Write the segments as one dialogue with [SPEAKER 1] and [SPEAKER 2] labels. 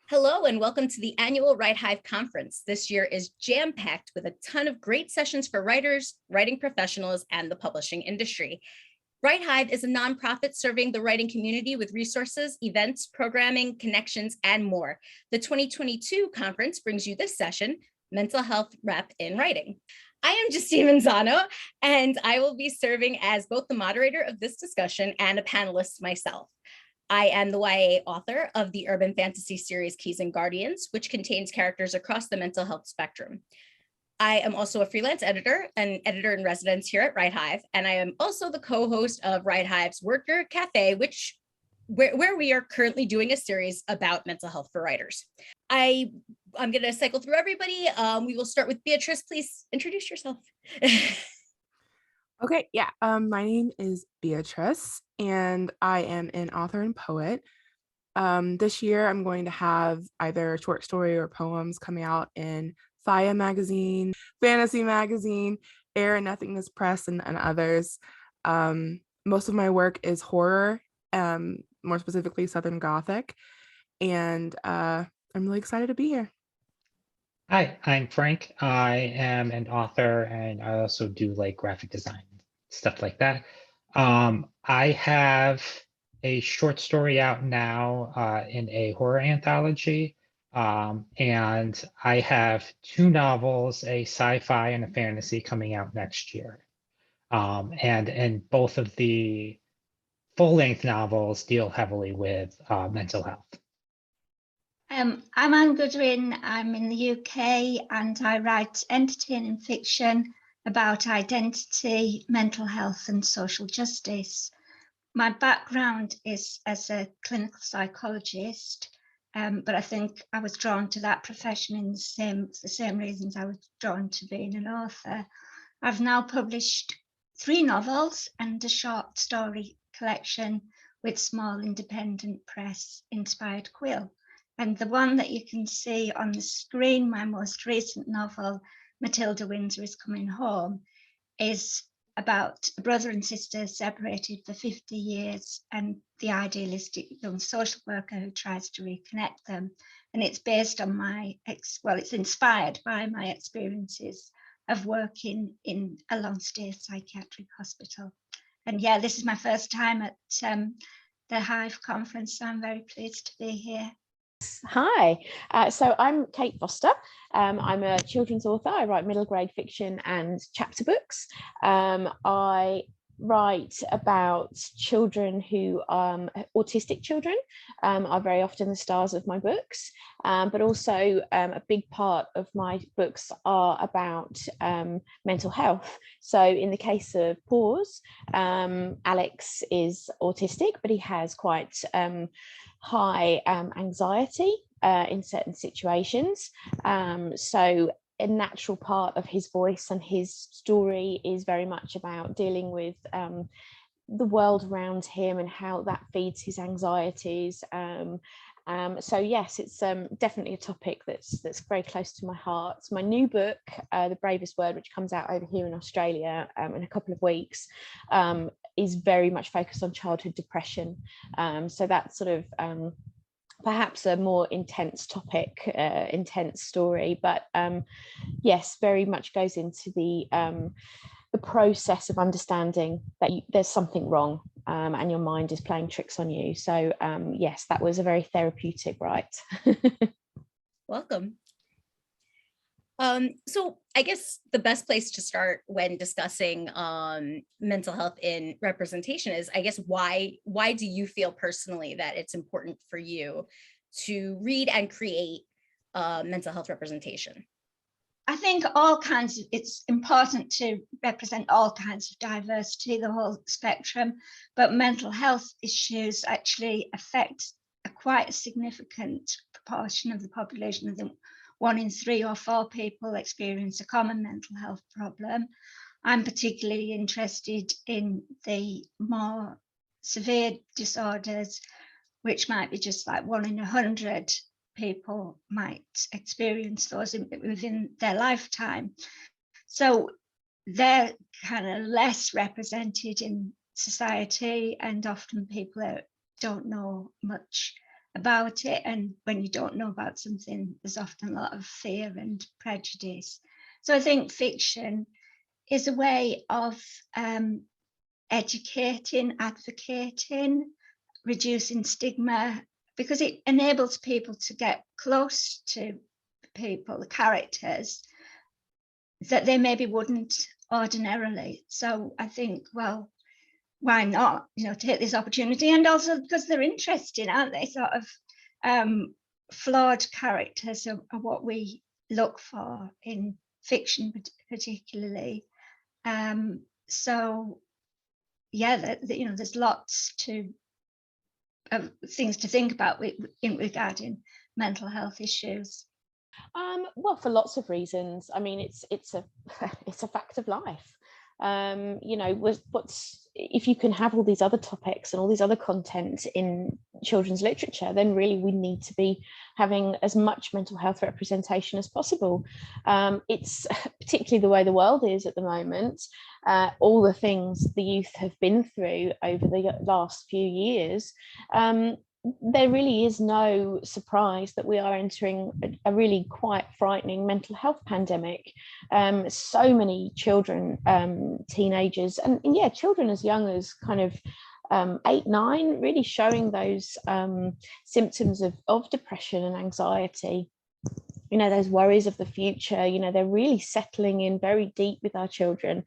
[SPEAKER 1] Hello and welcome to the annual WriteHive conference. This year is jam-packed with a ton of great sessions for writers, writing professionals, and the publishing industry. WriteHive is a nonprofit serving the writing community with resources, events, programming, connections, and more. The 2022 conference brings you this session, Mental Health Rep in Writing. I am Justine Manzano, and I will be serving as both the moderator of this discussion and a panelist myself. I am the YA author of the urban fantasy series Keys and Guardians, which contains characters across the mental health spectrum. I am also a freelance editor, an editor in residence here at WriteHive, and I am also the co-host of WriteHive's Worker Cafe, where we are currently doing a series about mental health for writers. I'm going to cycle through everybody. We will start with Beatrice. Please introduce yourself.
[SPEAKER 2] Okay, yeah. My name is Beatrice, and I am an author and poet. This year, I'm going to have either short story or poems coming out in Thaya magazine, Fantasy magazine, Air and Nothingness Press, and others. Most of my work is horror, more specifically Southern Gothic, and I'm really excited to be here.
[SPEAKER 3] Hi, I'm Frank. I am an author and I also do like graphic design, stuff like that. I have a short story out now in a horror anthology. And I have two novels, a sci-fi and a fantasy coming out next year. And both of the full-length novels deal heavily with mental health.
[SPEAKER 4] I'm Anne Goodwin. I'm in the UK and I write entertaining fiction about identity, mental health and social justice. My background is as a clinical psychologist, but I think I was drawn to that profession in the same reasons I was drawn to being an author. I've now published 3 novels and a short story collection with small independent press, Inspired Quill. And the one that you can see on the screen, my most recent novel, Matilda Windsor is Coming Home, is about a brother and sister separated for 50 years and the idealistic young social worker who tries to reconnect them. And it's based on it's inspired by my experiences of working in a long-stay psychiatric hospital. And yeah, this is my first time at the Hive conference, so I'm very pleased to be here.
[SPEAKER 5] Hi, so I'm Kate Foster. I'm a children's author. I write middle grade fiction and chapter books. I write about children who autistic children are very often the stars of my books, but also a big part of my books are about mental health. So in the case of Pause, Alex is autistic, but he has quite high anxiety in certain situations. So a natural part of his voice and his story is very much about dealing with the world around him and how that feeds his anxieties. So yes, it's definitely a topic that's very close to my heart. My new book, The Bravest Word, which comes out over here in Australia in a couple of weeks, is very much focused on childhood depression. So that's sort of perhaps a more intense topic, intense story, but yes, very much goes into the process of understanding that there's something wrong and your mind is playing tricks on you. So yes, that was a very therapeutic write.
[SPEAKER 1] Welcome. So I guess the best place to start when discussing mental health in representation is, I guess, why do you feel personally that it's important for you to read and create mental health representation?
[SPEAKER 4] I think it's important to represent all kinds of diversity, the whole spectrum, but mental health issues actually affect quite a significant proportion of the population. I think 1 in 3 or 4 people experience a common mental health problem. I'm particularly interested in the more severe disorders, which might be just like 1 in 100 people might experience those within their lifetime. So they're kind of less represented in society, and often people don't know much about it. And when you don't know about something, there's often a lot of fear and prejudice. So I think fiction is a way of educating, advocating, reducing stigma, because it enables people to get close to people, the characters, that they maybe wouldn't ordinarily. So I think, well, why not, take this opportunity? And also because they're interesting, aren't they? Sort of flawed characters are what we look for in fiction, particularly. So yeah, there's lots of things to think about regarding mental health issues.
[SPEAKER 5] Well, for lots of reasons. I mean, it's a it's a fact of life. If you can have all these other topics and all these other content in children's literature, then really we need to be having as much mental health representation as possible. It's particularly the way the world is at the moment. All the things the youth have been through over the last few years, there really is no surprise that we are entering a really quite frightening mental health pandemic. So many children, teenagers, and yeah, children as young as kind of 8, 9, really showing those symptoms of depression and anxiety. Those worries of the future, they're really settling in very deep with our children.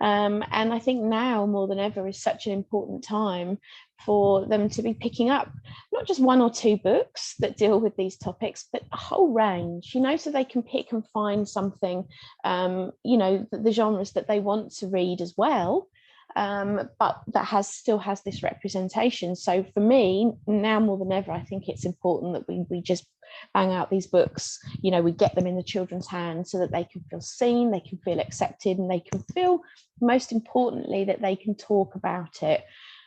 [SPEAKER 5] And I think now more than ever is such an important time for them to be picking up not just 1 or 2 books that deal with these topics, but a whole range, so they can pick and find something, the genres that they want to read as well, but that still has this representation. So for me, now more than ever, I think it's important that we just bang out these books, we get them in the children's hands so that they can feel seen, they can feel accepted, and they can feel, most importantly, that they can talk about it.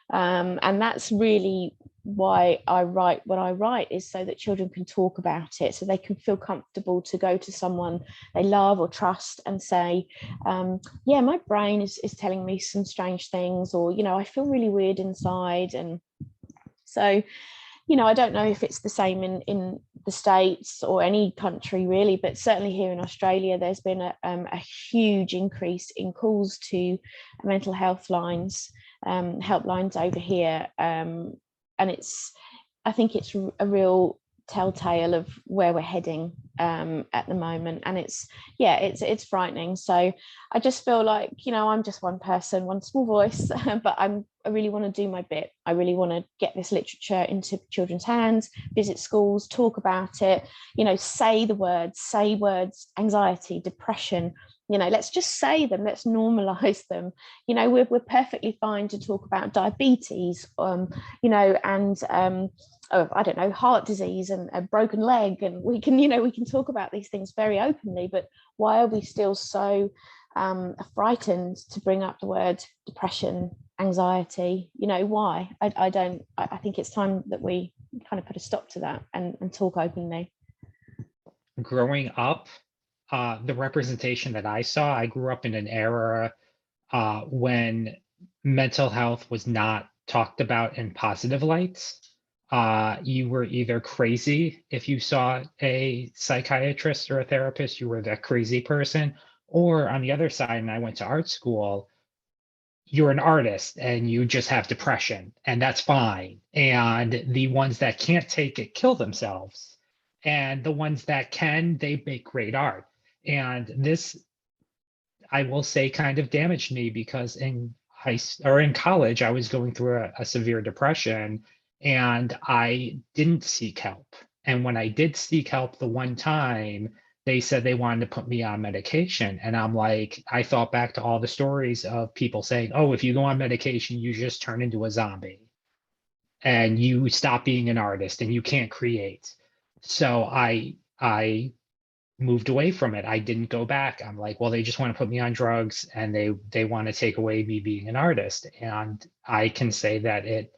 [SPEAKER 5] And that's really why I write what I write, is so that children can talk about it, so they can feel comfortable to go to someone they love or trust and say, yeah, my brain is telling me some strange things, or I feel really weird inside. And so I don't know if it's the same in the States or any country really, but certainly here in Australia, there's been a huge increase in calls to mental health lines, helplines over here. And I think it's a real telltale of where we're heading at the moment. And it's frightening. So I just feel like, I'm just one person, one small voice, but I really want to do my bit. I really want to get this literature into children's hands, visit schools, talk about it, say words, anxiety, depression, let's just say them, let's normalize them. We're perfectly fine to talk about diabetes, and I don't know, heart disease and a broken leg, and we can talk about these things very openly. But why are we still so frightened to bring up the word depression, anxiety? Why? I think it's time that we kind of put a stop to that and talk openly.
[SPEAKER 3] Growing up, the representation that I saw, I grew up in an era when mental health was not talked about in positive lights. You were either crazy if you saw a psychiatrist or a therapist, you were that crazy person. Or on the other side, and I went to art school, you're an artist and you just have depression, and that's fine. And the ones that can't take it kill themselves. And the ones that can, they make great art. And this, I will say, kind of damaged me, because in college, I was going through a severe depression, and I didn't seek help. And when I did seek help the one time, they said they wanted to put me on medication. And I'm like, I thought back to all the stories of people saying, oh, if you go on medication, you just turn into a zombie and you stop being an artist and you can't create. So I moved away from it. I didn't go back. I'm like, well, they just want to put me on drugs and they want to take away me being an artist. And I can say that it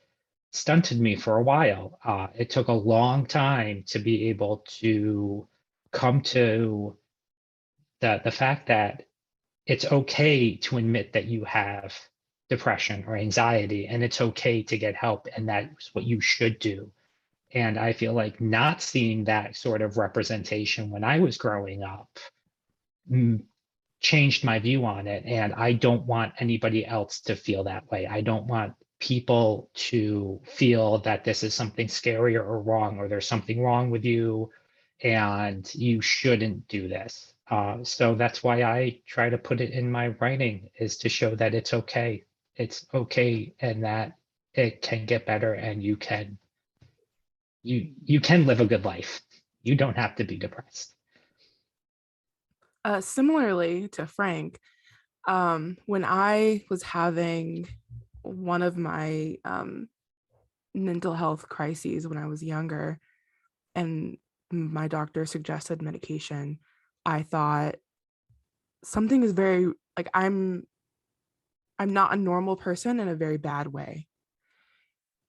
[SPEAKER 3] stunted me for a while. It took a long time to be able to come to the fact that it's okay to admit that you have depression or anxiety, and it's okay to get help, and that's what you should do. And I feel like not seeing that sort of representation when I was growing up changed my view on it. And I don't want anybody else to feel that way. I don't want people to feel that this is something scary or wrong, or there's something wrong with you and you shouldn't do this. So that's why I try to put it in my writing, is to show that it's okay. It's okay, and that it can get better, and you can live a good life. You don't have to be depressed.
[SPEAKER 2] Similarly to Frank, when I was having one of my mental health crises when I was younger, and my doctor suggested medication, I thought something is very, like, I'm not a normal person in a very bad way.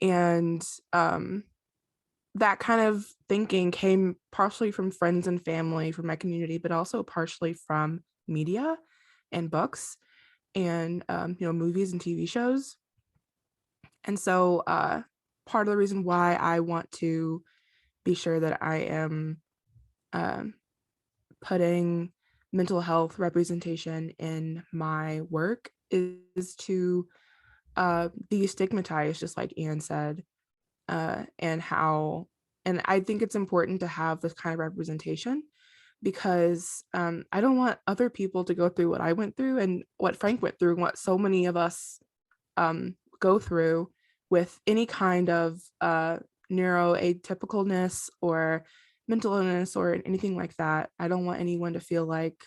[SPEAKER 2] And that kind of thinking came partially from friends and family, from my community, but also partially from media and books and movies and TV shows. And so part of the reason why I want to be sure that I am putting mental health representation in my work is to destigmatize, just like Ian said, and I think it's important to have this kind of representation, because I don't want other people to go through what I went through and what Frank went through and what so many of us go through with any kind of neuroatypicalness or mental illness or anything like that. I don't want anyone to feel like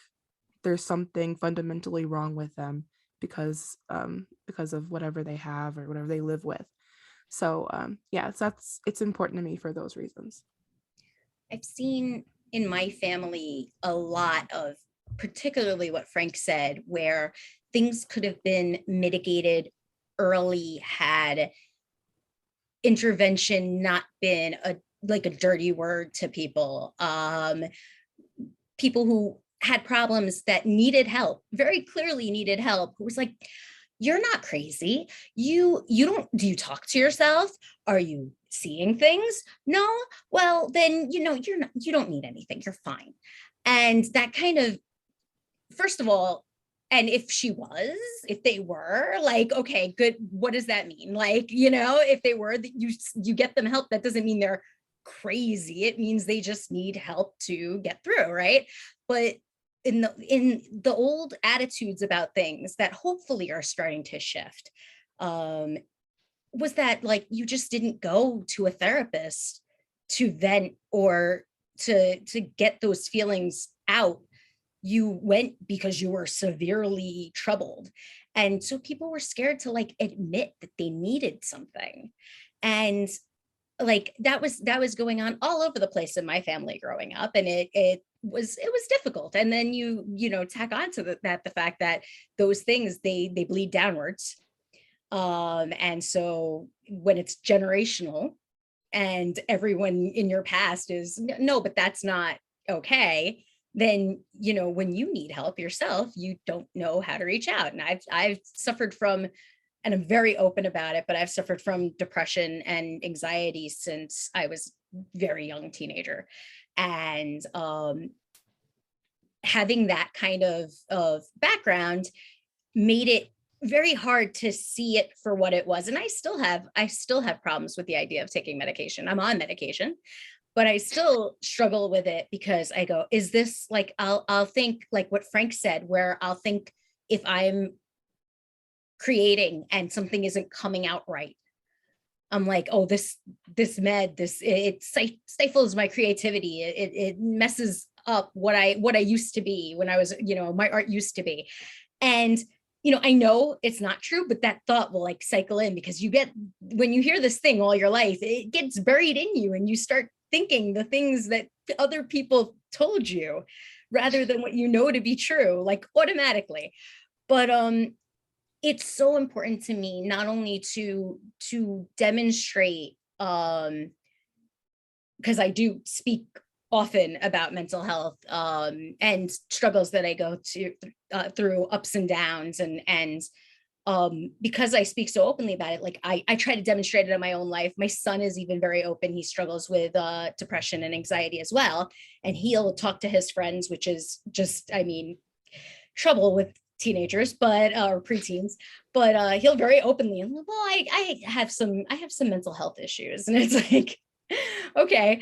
[SPEAKER 2] there's something fundamentally wrong with them because of whatever they have or whatever they live with. So yeah, so it's important to me for those reasons.
[SPEAKER 1] I've seen in my family a lot of, particularly what Frank said, where things could have been mitigated early had intervention not been a dirty word to people. People who had problems that needed help, very clearly needed help, who was like, you're not crazy. Do you talk to yourself? Are you seeing things? No? Well, then, you don't need anything. You're fine. And that kind of, first of all, and if they were like, okay, good. What does that mean? Like, if they were, you get them help, that doesn't mean they're crazy. It means they just need help to get through. Right. But in the old attitudes about things that hopefully are starting to shift, was that, like, you just didn't go to a therapist to vent or to get those feelings out. You went because you were severely troubled. And so people were scared to admit that they needed something. And that was going on all over the place in my family growing up. And it was difficult. And then you tack on to the fact that those things, they bleed downwards. And so when it's generational and everyone in your past is, no, but that's not okay, then, when you need help yourself, you don't know how to reach out. And I've suffered from, and I'm very open about it, but I've suffered from depression and anxiety since I was very young teenager. And having that kind of background made it very hard to see it for what it was. And I still have problems with the idea of taking medication. I'm on medication, but I still struggle with it, because I go, is this I'll think like what Frank said, where I'll think, if I'm creating and something isn't coming out right, I'm like, oh, this med, it stifles my creativity. It messes up what I used to be when I was, my art used to be. And, I know it's not true, but that thought will cycle in, because when you hear this thing all your life, it gets buried in you, and you start thinking the things that other people told you rather than what to be true, automatically. But it's so important to me not only to demonstrate, because I do speak often about mental health and struggles that I go through, ups and downs, and because I speak so openly about it, like I try to demonstrate it in my own life. My son is even very open. He struggles with depression and anxiety as well. And he'll talk to his friends, which is just, I mean, trouble with teenagers, but or preteens, but he'll very openly, and well, I have some mental health issues. And it's like, okay,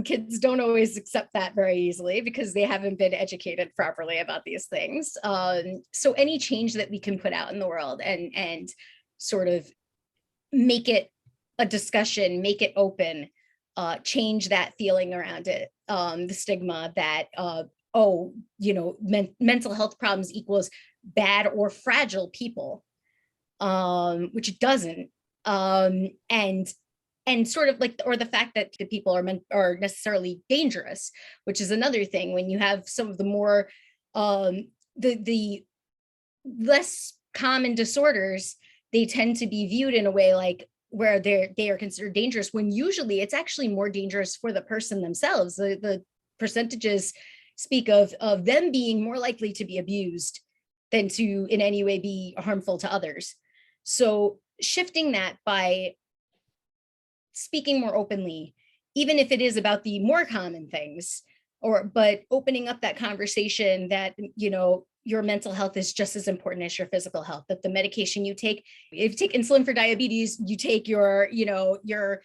[SPEAKER 1] kids don't always accept that very easily because they haven't been educated properly about these things. So any change that we can put out in the world and sort of make it a discussion, make it open, change that feeling around it, the stigma that oh, you know, mental health problems equals bad or fragile people, which it doesn't. And sort of like, or the fact that the people are necessarily dangerous, which is another thing. When you have some of the more the less common disorders, they tend to be viewed in a way like where they are considered dangerous, when usually it's actually more dangerous for the person themselves. The percentages speak of them being more likely to be abused than to in any way be harmful to others. So shifting that by speaking more openly, even if it is about the more common things, but opening up that conversation that, you know, your mental health is just as important as your physical health, that the medication you take, if you take insulin for diabetes, you take your, you know, your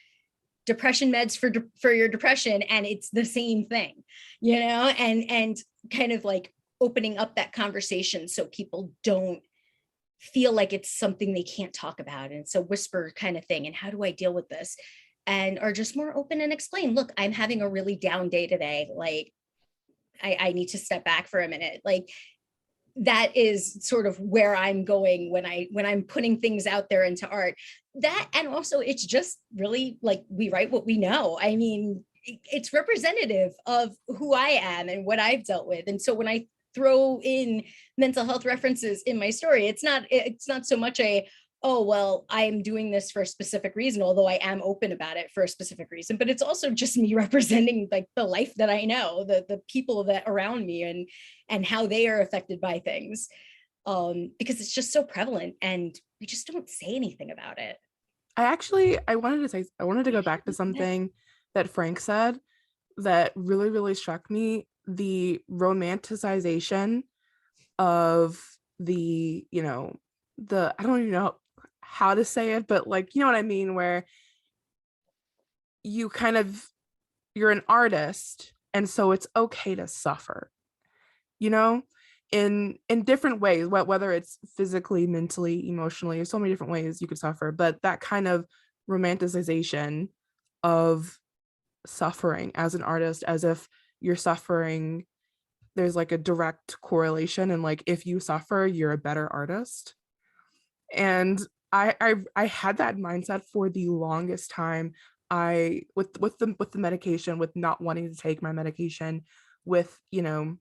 [SPEAKER 1] depression meds for your depression, and it's the same thing, you know, and kind of like opening up that conversation so people don't feel like it's something they can't talk about, and it's a whisper kind of thing, and how do I deal with this, and are just more open and explain, look, I'm having a really down day today, like I need to step back for a minute. Like that is sort of where I'm going when I'm putting things out there into art. That, and also it's just really like we write what we know. I mean, it's representative of who I am and what I've dealt with. And so when I throw in mental health references in my story, it's not so much a, oh, well, I'm doing this for a specific reason, although I am open about it for a specific reason, but it's also just me representing like the life that I know, the people that around me and how they are affected by things, because it's just so prevalent and we just don't say anything about it.
[SPEAKER 2] I wanted to go back to something that Frank said that really, really struck me, the romanticization of the, you know, I don't even know how to say it, but like, you know what I mean, where you're an artist, and so it's okay to suffer, you know, in different ways, whether it's physically, mentally, emotionally, there's so many different ways you could suffer, but that kind of romanticization of suffering as an artist, as if you're suffering, there's like a direct correlation, and like if you suffer, you're a better artist. And I had that mindset for the longest time. With the medication, with not wanting to take my medication, with, you know,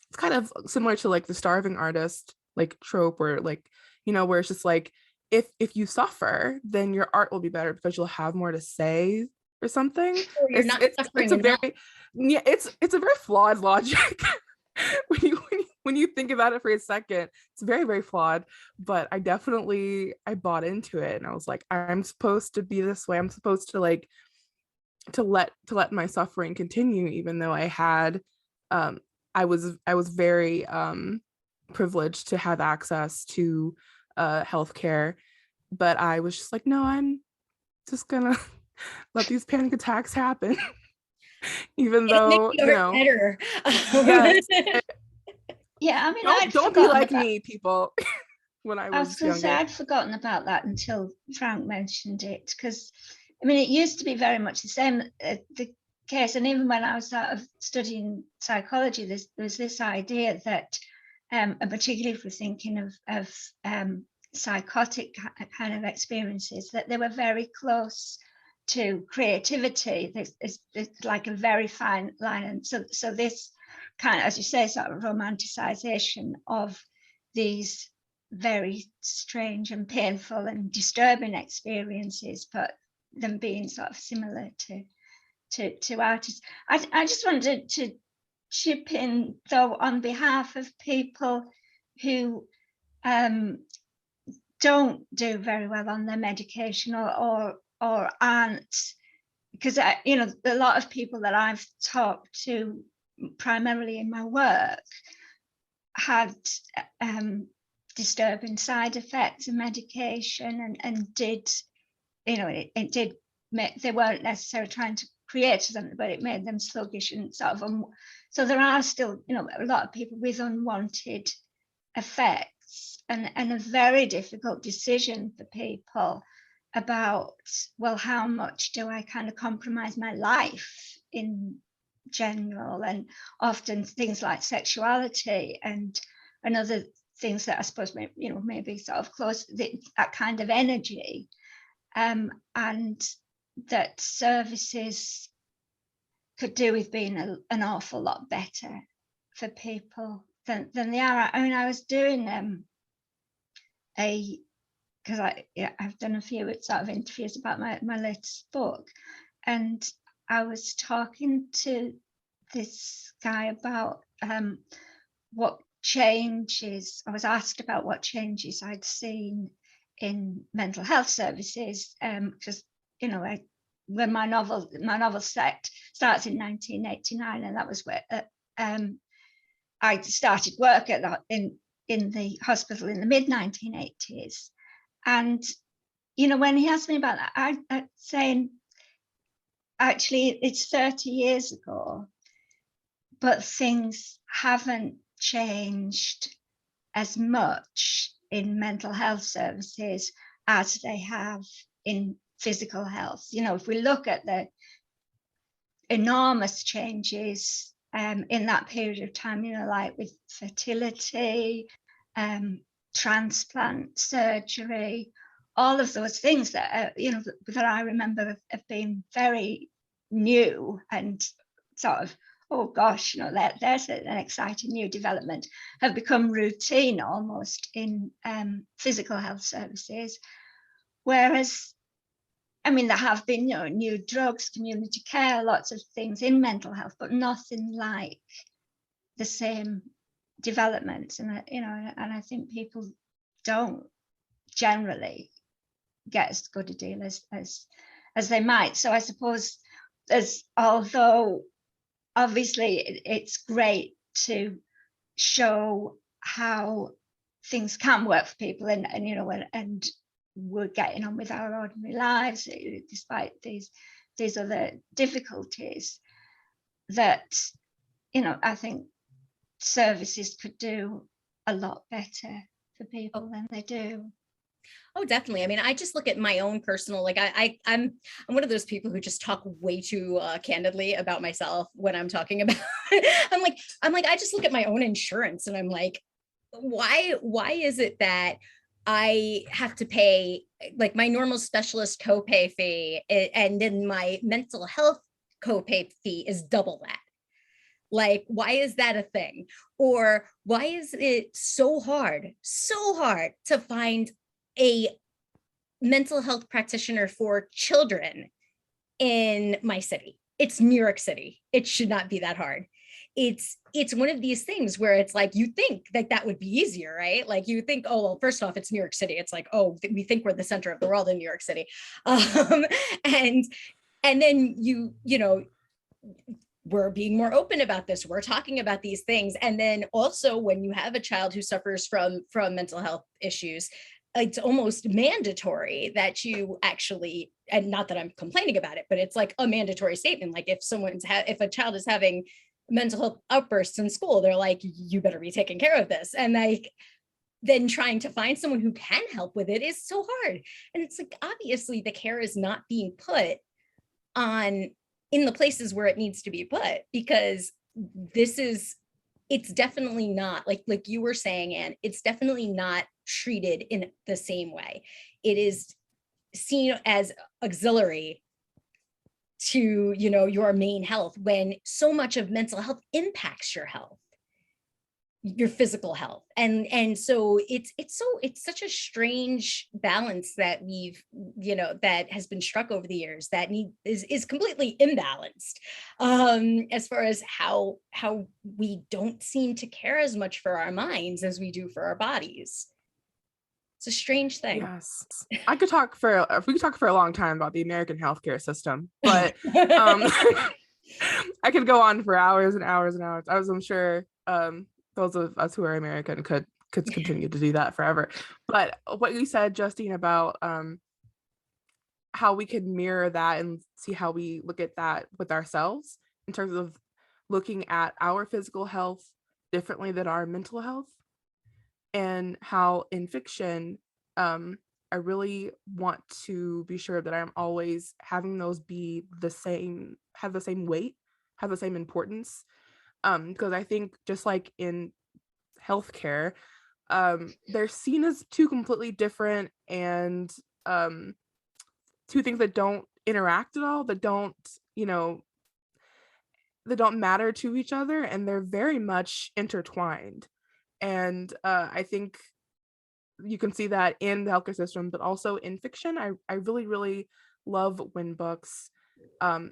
[SPEAKER 2] it's kind of similar to like the starving artist like trope, where like, you know, where it's just like, if you suffer, then your art will be better because you'll have more to say or something.
[SPEAKER 1] Or you're not suffering
[SPEAKER 2] it's a
[SPEAKER 1] enough.
[SPEAKER 2] very, yeah, it's a very flawed logic. when you think about it for a second, it's very, very flawed. But I bought into it, and I was like, I'm supposed to be this way. I'm supposed to like to let my suffering continue, even though I had I was very privileged to have access to healthcare, but I was just like, no, I'm just gonna let these panic attacks happen. Even though, you know,
[SPEAKER 1] better.
[SPEAKER 2] Yes.
[SPEAKER 4] Yeah, I mean,
[SPEAKER 2] don't be like me, people. When I was
[SPEAKER 4] going to say,
[SPEAKER 2] younger,
[SPEAKER 4] I'd forgotten about that until Frank mentioned it, because I mean, it used to be very much the same, the case. And even when I was sort of studying psychology, there was this idea that, and particularly if we're thinking of psychotic kind of experiences, that they were very close to creativity. It's like a very fine line. And so this kind of, as you say, sort of romanticization of these very strange and painful and disturbing experiences, but them being sort of similar to artists. I just wanted to chip in, though, on behalf of people who don't do very well on their medication or aren't, because you know, a lot of people that I've talked to primarily in my work had disturbing side effects of medication and did, you know, it did make, they weren't necessarily trying to create something, but it made them sluggish and sort of so there are still, you know, a lot of people with unwanted effects, and a very difficult decision for people about, well, how much do I kind of compromise my life in general, and often things like sexuality and other things that I suppose maybe sort of close that kind of energy, and that services could do with being an awful lot better for people than they are. I mean, I was doing because I've done a few sort of interviews about my latest book, and I was talking to this guy about what changes, I was asked about what changes I'd seen in mental health services, because, you know, when my novel starts in 1989, and that was where I started work in the hospital in the mid 1980s. And, you know, when he asked me about that, I'm saying, actually, it's 30 years ago, but things haven't changed as much in mental health services as they have in physical health. You know, if we look at the enormous changes in that period of time, you know, like with fertility, transplant, surgery, all of those things that you know, that I remember have been very new and sort of, oh gosh, you know, there's an exciting new development, have become routine almost in physical health services. Whereas, I mean, there have been, you know, new drugs, community care, lots of things in mental health, but nothing like the same developments. And you know, and I think people don't generally get as good a deal as they might. So I suppose although obviously it's great to show how things can work for people, and you know, and we're getting on with our ordinary lives despite these other difficulties, that, you know, I think services could do a lot better for people than they do.
[SPEAKER 1] Oh, definitely. I mean, I just look at my own personal, like I'm one of those people who just talk way too candidly about myself when I'm talking about, I'm like, I just look at my own insurance and I'm like, why is it that I have to pay like my normal specialist copay fee, and then my mental health copay fee is double that? Like, why is that a thing? Or why is it so hard to find a mental health practitioner for children in my city? It's New York City. It should not be that hard. It's one of these things where it's like, you think that would be easier, right? Like you think, oh, well, first off, it's New York City. It's like, oh, we think we're the center of the world in New York City. And then you know, we're being more open about this. We're talking about these things. And then also when you have a child who suffers from mental health issues, it's almost mandatory that you actually, and not that I'm complaining about it, but it's like a mandatory statement. Like if a child is having mental health outbursts in school, they're like, you better be taking care of this. And like, then trying to find someone who can help with it is so hard. And it's like, obviously the care is not being put on in the places where it needs to be put, because it's definitely not like you were saying, Anne, it's definitely not treated in the same way. It is seen as auxiliary to, you know, your main health, when so much of mental health impacts your health, your physical health. And so it's such a strange balance that we've, you know, that has been struck over the years that is completely imbalanced, as far as how we don't seem to care as much for our minds as we do for our bodies. It's a strange thing.
[SPEAKER 2] Yes, we could talk for a long time about the American healthcare system, but I could go on for hours and hours and hours. I'm sure those of us who are American could continue to do that forever. But what you said, Justine, about how we could mirror that and see how we look at that with ourselves in terms of looking at our physical health differently than our mental health, and how in fiction, I really want to be sure that I'm always having those be the same, have the same weight, have the same importance. Because I think just like in healthcare, they're seen as two completely different and two things that don't interact at all, that don't matter to each other, and they're very much intertwined. And I think you can see that in the healthcare system, but also in fiction. I really, really love when books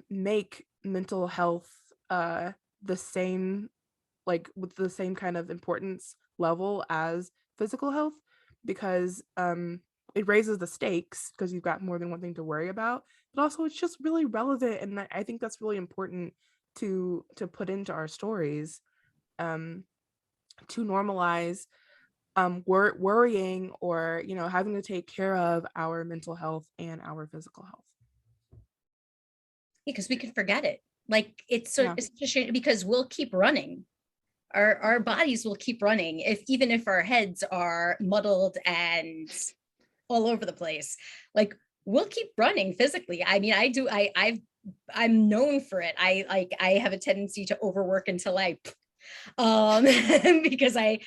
[SPEAKER 2] make mental health the same, like with the same kind of importance level as physical health, because it raises the stakes because you've got more than one thing to worry about, but also it's just really relevant, and I think that's really important to put into our stories, to normalize worrying or having to take care of our mental health and our physical health.
[SPEAKER 1] Because we can forget it. Like it's
[SPEAKER 2] Yeah.
[SPEAKER 1] it's just because we'll keep running. Our bodies will keep running even if our heads are muddled and all over the place. Like we'll keep running physically. I mean, I'm known for it. I have a tendency to overwork until I because I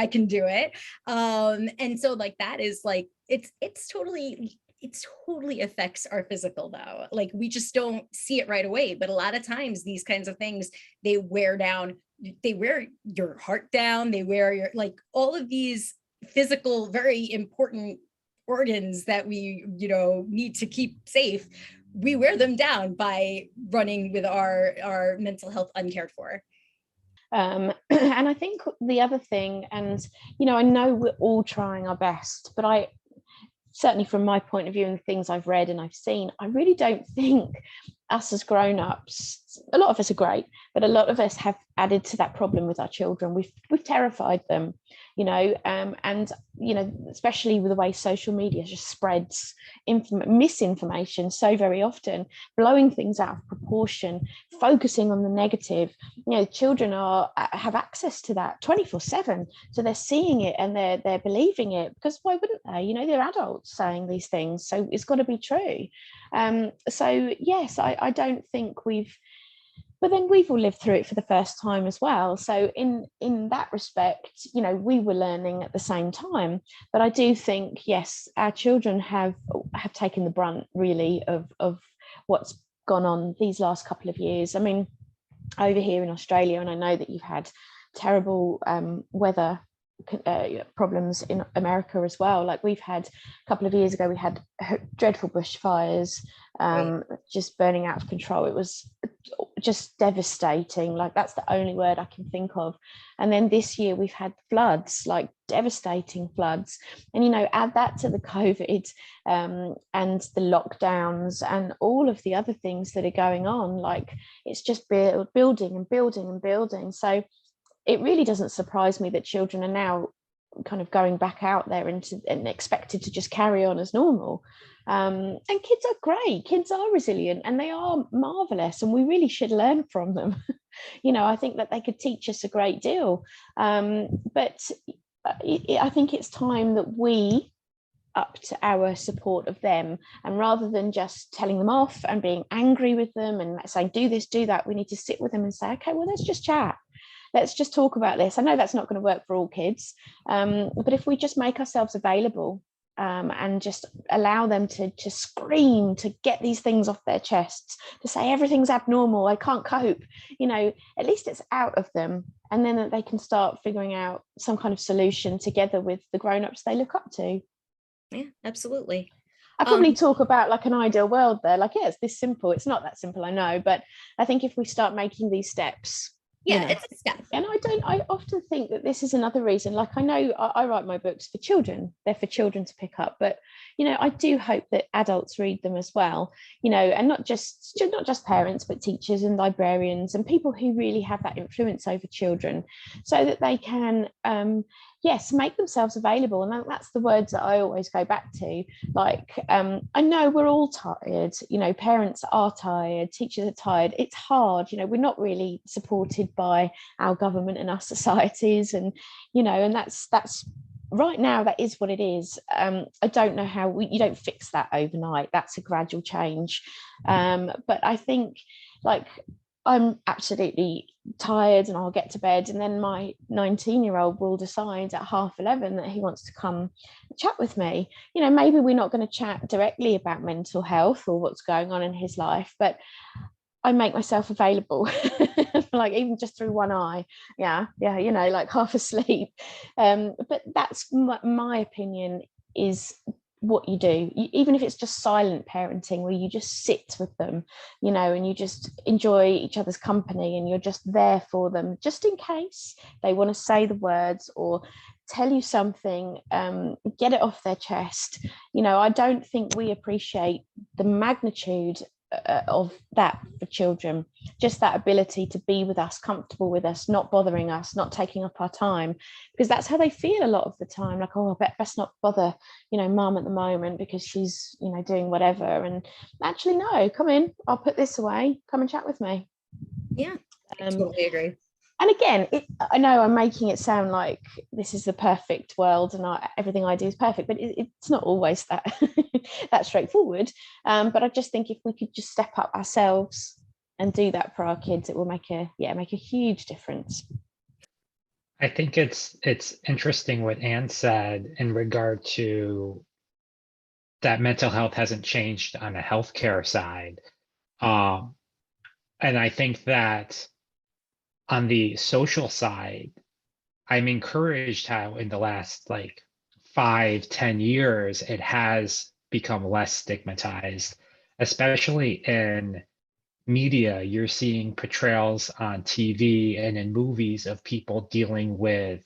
[SPEAKER 1] can do it. And so like that is like it totally affects our physical though. Like we just don't see it right away. But a lot of times these kinds of things, they wear your heart down, they wear your, like all of these physical, very important organs that we, need to keep safe. We wear them down by running with our mental health uncared for.
[SPEAKER 5] And I think the other thing, and I know we're all trying our best, but I certainly from my point of view and things I've read and I've seen, I really don't think us as grown-ups, a lot of us are great, but a lot of us have added to that problem with our children. We've terrified them, and especially with the way social media just spreads misinformation so very often, blowing things out of proportion, focusing on the negative. Children have access to that 24/7, so they're seeing it and they're believing it, because why wouldn't they? They're adults saying these things, so it's got to be true. So yes, I don't think but then we've all lived through it for the first time as well. So in that respect, we were learning at the same time. But I do think, yes, our children have taken the brunt really of what's gone on these last couple of years. I mean, over here in Australia, and I know that you've had terrible weather problems in America as well. Like we've had a couple of years ago, we had dreadful bushfires, just burning out of control. It was just devastating. Like that's the only word I can think of. And then this year we've had floods, like devastating floods, and add that to the COVID and the lockdowns and all of the other things that are going on. Like it's just building and building and building. So it really doesn't surprise me that children are now kind of going back out there and expected to just carry on as normal. And kids are great, kids are resilient, and they are marvelous, and we really should learn from them. I think that they could teach us a great deal. But I think it's time that we up to our support of them, and rather than just telling them off and being angry with them and saying do this, do that, we need to sit with them and say, okay, well, let's just chat. Let's just talk about this. I know that's not going to work for all kids, but if we just make ourselves available and just allow them to scream, to get these things off their chests, to say everything's abnormal, I can't cope, at least it's out of them. And then they can start figuring out some kind of solution together with the grown-ups they look up to.
[SPEAKER 1] Yeah, absolutely.
[SPEAKER 5] I probably talk about like an ideal world there, like, yeah, it's this simple. It's not that simple, I know, but I think if we start making these steps,
[SPEAKER 1] Yeah,
[SPEAKER 5] know.
[SPEAKER 1] it's a step.
[SPEAKER 5] And I often think that this is another reason, like I know I write my books for children, they're for children to pick up, but I do hope that adults read them as well, and not just parents, but teachers and librarians and people who really have that influence over children, so that they can yes, make themselves available. And that's the words that I always go back to. Like, I know we're all tired, parents are tired, teachers are tired, it's hard, we're not really supported by our government and our societies, and and that's right now, that is what it is. I don't know how you don't fix that overnight, that's a gradual change, but I think, like, I'm absolutely tired and I'll get to bed, and then my 19-year-old will decide at 11:30 that he wants to come chat with me. Maybe we're not going to chat directly about mental health or what's going on in his life, but I make myself available, like even just through one eye, like half asleep. But that's my opinion, is what you do, even if it's just silent parenting, where you just sit with them, and you just enjoy each other's company, and you're just there for them, just in case they want to say the words or tell you something, get it off their chest. I don't think we appreciate the magnitude of that for children, just that ability to be with us, comfortable with us, not bothering us, not taking up our time, because that's how they feel a lot of the time, like, oh, I best not bother mum at the moment because she's doing whatever. And actually, no, come in, I'll put this away, come and chat with me.
[SPEAKER 1] Yeah, I totally agree.
[SPEAKER 5] And again, I know I'm making it sound like this is the perfect world and everything I do is perfect, but it's not always that that straightforward. But I just think if we could just step up ourselves and do that for our kids, it will make a huge difference.
[SPEAKER 3] I think it's interesting what Anne said in regard to that mental health hasn't changed on the healthcare side. And I think that on the social side, I'm encouraged how in the last 5-10 years, it has become less stigmatized, especially in media. You're seeing portrayals on TV and in movies of people dealing with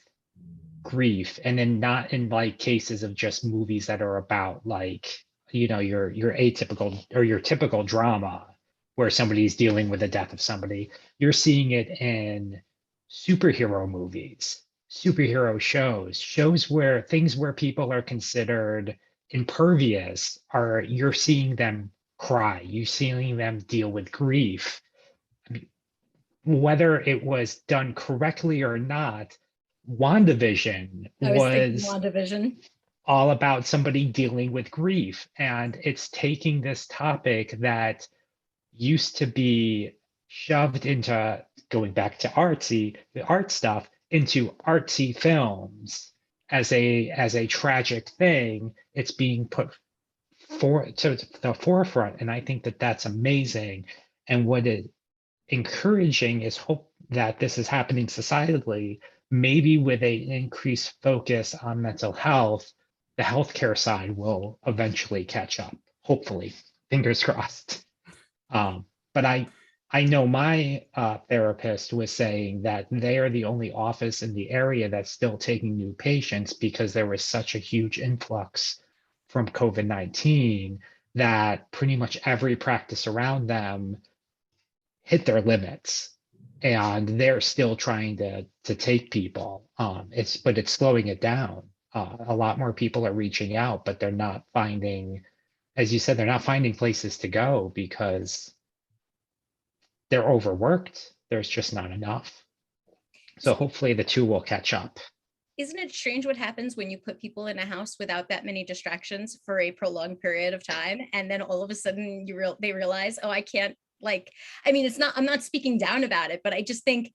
[SPEAKER 3] grief, and then not in cases of just movies that are about your atypical or your typical drama where somebody's dealing with the death of somebody. You're seeing it in superhero movies, superhero shows where things where people are considered impervious you're seeing them cry, you're seeing them deal with grief. I mean, whether it was done correctly or not, WandaVision was all about somebody dealing with grief, and it's taking this topic that used to be shoved into, going back to the art stuff, into artsy films as a tragic thing. It's being put to the forefront, and I think that that's amazing. And what is encouraging is hope that this is happening societally, maybe with an increased focus on mental health. The healthcare side will eventually catch up, hopefully, fingers crossed. But I know my therapist was saying that they are the only office in the area that's still taking new patients, because there was such a huge influx from COVID-19 that pretty much every practice around them hit their limits, and they're still trying to take people. But it's slowing it down. A lot more people are reaching out, but they're not finding, as you said, they're not finding places to go because they're overworked. There's just not enough. So hopefully the two will catch up.
[SPEAKER 1] Isn't it strange what happens when you put people in a house without that many distractions for a prolonged period of time, and then all of a sudden they realize, oh, I can't, I'm not speaking down about it, but I just think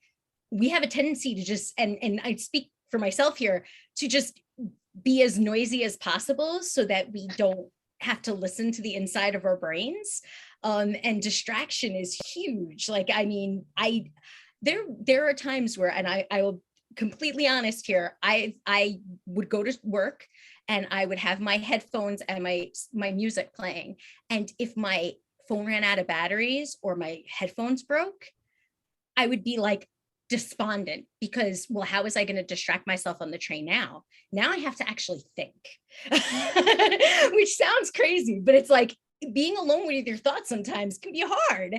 [SPEAKER 1] we have a tendency to just, and I speak for myself here, to just be as noisy as possible so that we don't have to listen to the inside of our brains. And distraction is huge. There are times where, and I will completely honest here, I would go to work and I would have my headphones and my music playing, and if my phone ran out of batteries or my headphones broke, I would be like despondent because, well, how was I going to distract myself on the train now? Now I have to actually think, which sounds crazy, but it's like being alone with your thoughts sometimes can be hard.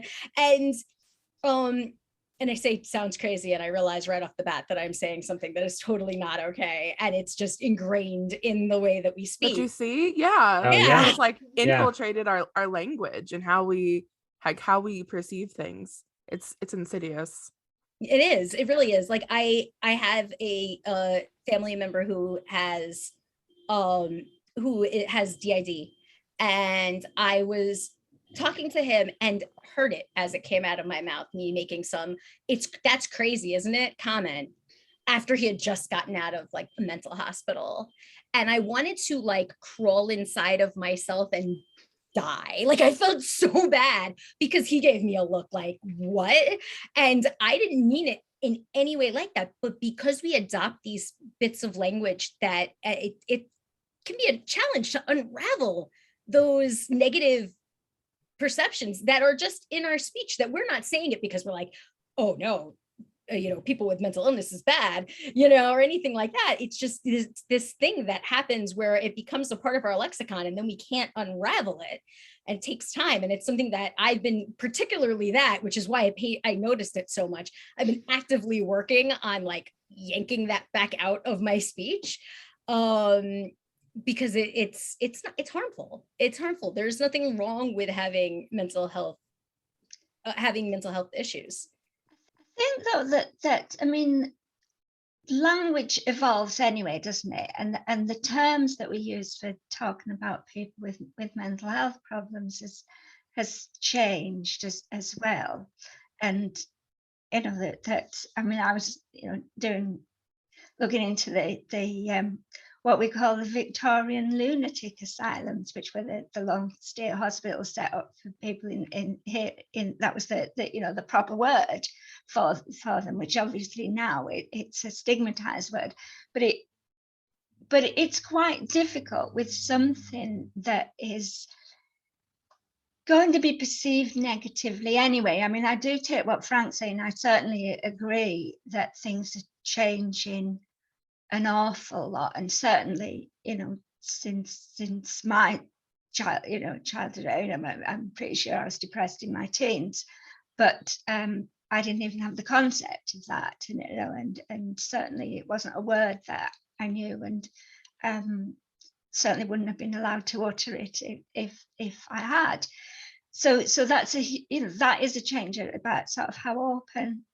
[SPEAKER 1] And I say sounds crazy, and I realize right off the bat that I'm saying something that is totally not okay, and it's just ingrained in the way that we speak.
[SPEAKER 2] But you see, yeah,
[SPEAKER 3] Oh,
[SPEAKER 1] yeah.
[SPEAKER 2] it's like
[SPEAKER 3] Yeah.
[SPEAKER 2] infiltrated our language and how we perceive things. It's insidious.
[SPEAKER 1] It is. It really is. Like I have a family member who has DID, and I was talking to him and heard it as it came out of my mouth, me making some that's crazy, isn't it, comment after he had just gotten out of like a mental hospital. And I wanted to like crawl inside of myself and die. Like I felt so bad because he gave me a look like, what? And I didn't mean it in any way like that, but because we adopt these bits of language, that it can be a challenge to unravel those negative perceptions that are just in our speech, that we're not saying it because we're like, oh no, people with mental illness is bad, or anything like that. It's just this thing that happens where it becomes a part of our lexicon, and then we can't unravel it. And it takes time. And it's something that I've been particularly which is why I noticed it so much. I've been actively working on like yanking that back out of my speech. Because it's harmful. It's harmful. There's nothing wrong with having mental health issues.
[SPEAKER 4] I think though that I mean, language evolves anyway, doesn't it? And the terms that we use for talking about people with mental health problems has changed as well. And that I mean, I was looking into the what we call the Victorian lunatic asylums, which were the long stay hospitals set up for people in that was the proper word for them, which obviously now it's a stigmatized word, but it's quite difficult with something that is going to be perceived negatively anyway. I mean, I do take what Frank's saying. I certainly agree that things are changing an awful lot, and certainly since my childhood, I'm pretty sure I was depressed in my teens, but I didn't even have the concept of that, and certainly it wasn't a word that I knew, and certainly wouldn't have been allowed to utter it if I had. So that's that is a change about sort of how open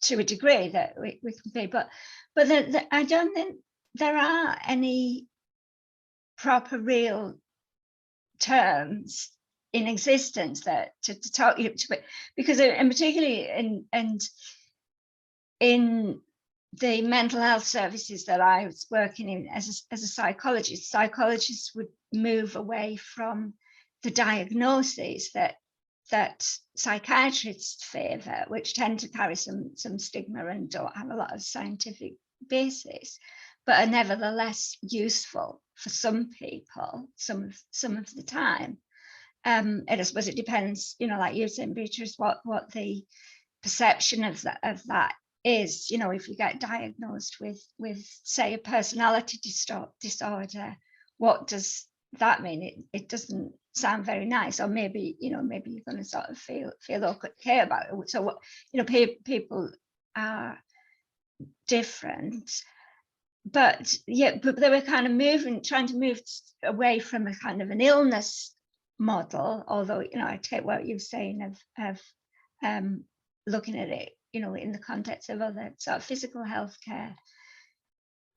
[SPEAKER 4] to a degree that we can be, but I don't think there are any proper real terms in existence that to talk to, because and particularly in the mental health services that I was working in as a psychologist, psychologists would move away from the diagnoses that psychiatrists favour, which tend to carry some stigma and don't have a lot of scientific basis, but are nevertheless useful for some people some of the time. And I suppose it depends, like you're saying, Beatrice, what the perception of that is. If you get diagnosed with say a personality disorder, what does that mean? It doesn't sound very nice, or maybe you're going to sort of feel okay about it. So people are different, but they were kind of trying to move away from a kind of an illness model, although I take what you're saying of looking at it in the context of other sort of physical health care,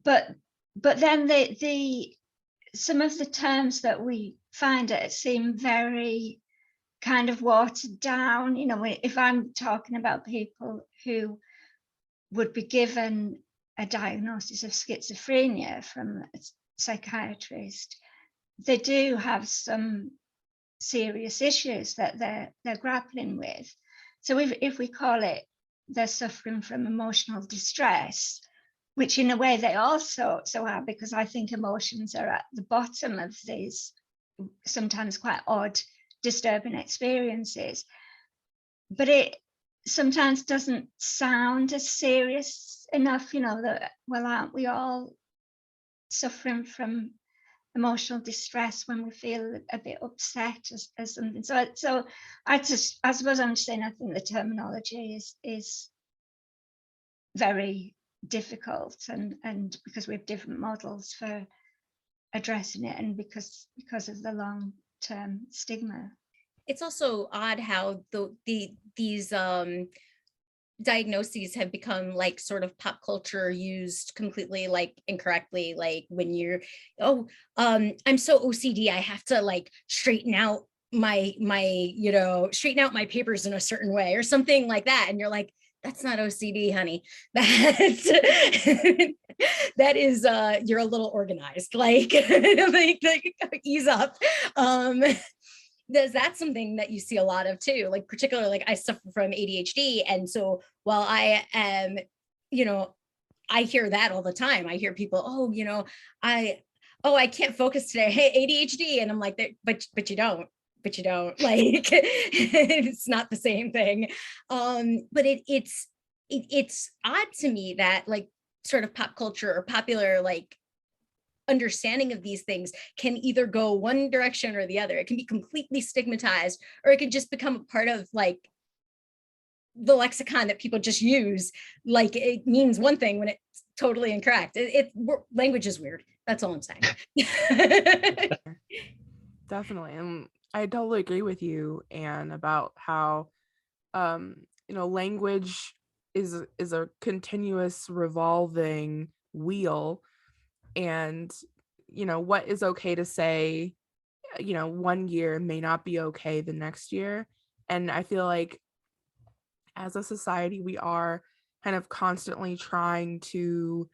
[SPEAKER 4] but then the some of the terms that we find it seem very kind of watered down. If I'm talking about people who would be given a diagnosis of schizophrenia from a psychiatrist, they do have some serious issues that they're grappling with. So if we call it they're suffering from emotional distress, which in a way they also are, because I think emotions are at the bottom of these sometimes quite odd, disturbing experiences. But sometimes doesn't sound as serious enough, that, well, aren't we all suffering from emotional distress when we feel a bit upset as something. So I suppose I'm saying I think the terminology is very difficult, and because we have different models for addressing it, and because of the long-term stigma.
[SPEAKER 1] It's also odd how these diagnoses have become like sort of pop culture used completely like incorrectly, like when you're I'm so OCD, I have to like straighten out my straighten out my papers in a certain way or something like that, and you're like, that's not OCD, honey. That's that is you're a little organized, like, like ease up. That's something that you see a lot of too, like particularly like I suffer from ADHD, and so while I am, I hear that all the time. I hear people, I can't focus today, hey, ADHD, and I'm like, but you don't, like it's not the same thing. But it's odd to me that like sort of pop culture or popular like understanding of these things can either go one direction or the other. It can be completely stigmatized, or it can just become a part of like the lexicon that people just use, like it means one thing when it's totally incorrect. Language is weird. That's all I'm saying.
[SPEAKER 2] Definitely. And I totally agree with you, Anne, about how language is a continuous revolving wheel, and what is okay to say one year may not be okay the next year. And I feel like as a society we are kind of constantly trying to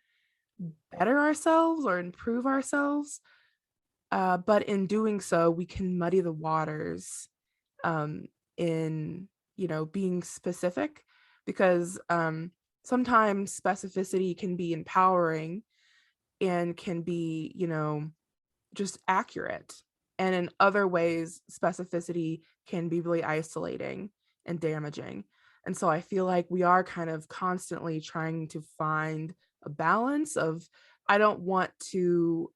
[SPEAKER 2] better ourselves or improve ourselves, but in doing so we can muddy the waters in being specific, because sometimes specificity can be empowering and can be just accurate, and in other ways specificity can be really isolating and damaging. And so I feel like we are kind of constantly trying to find a balance of, I don't want to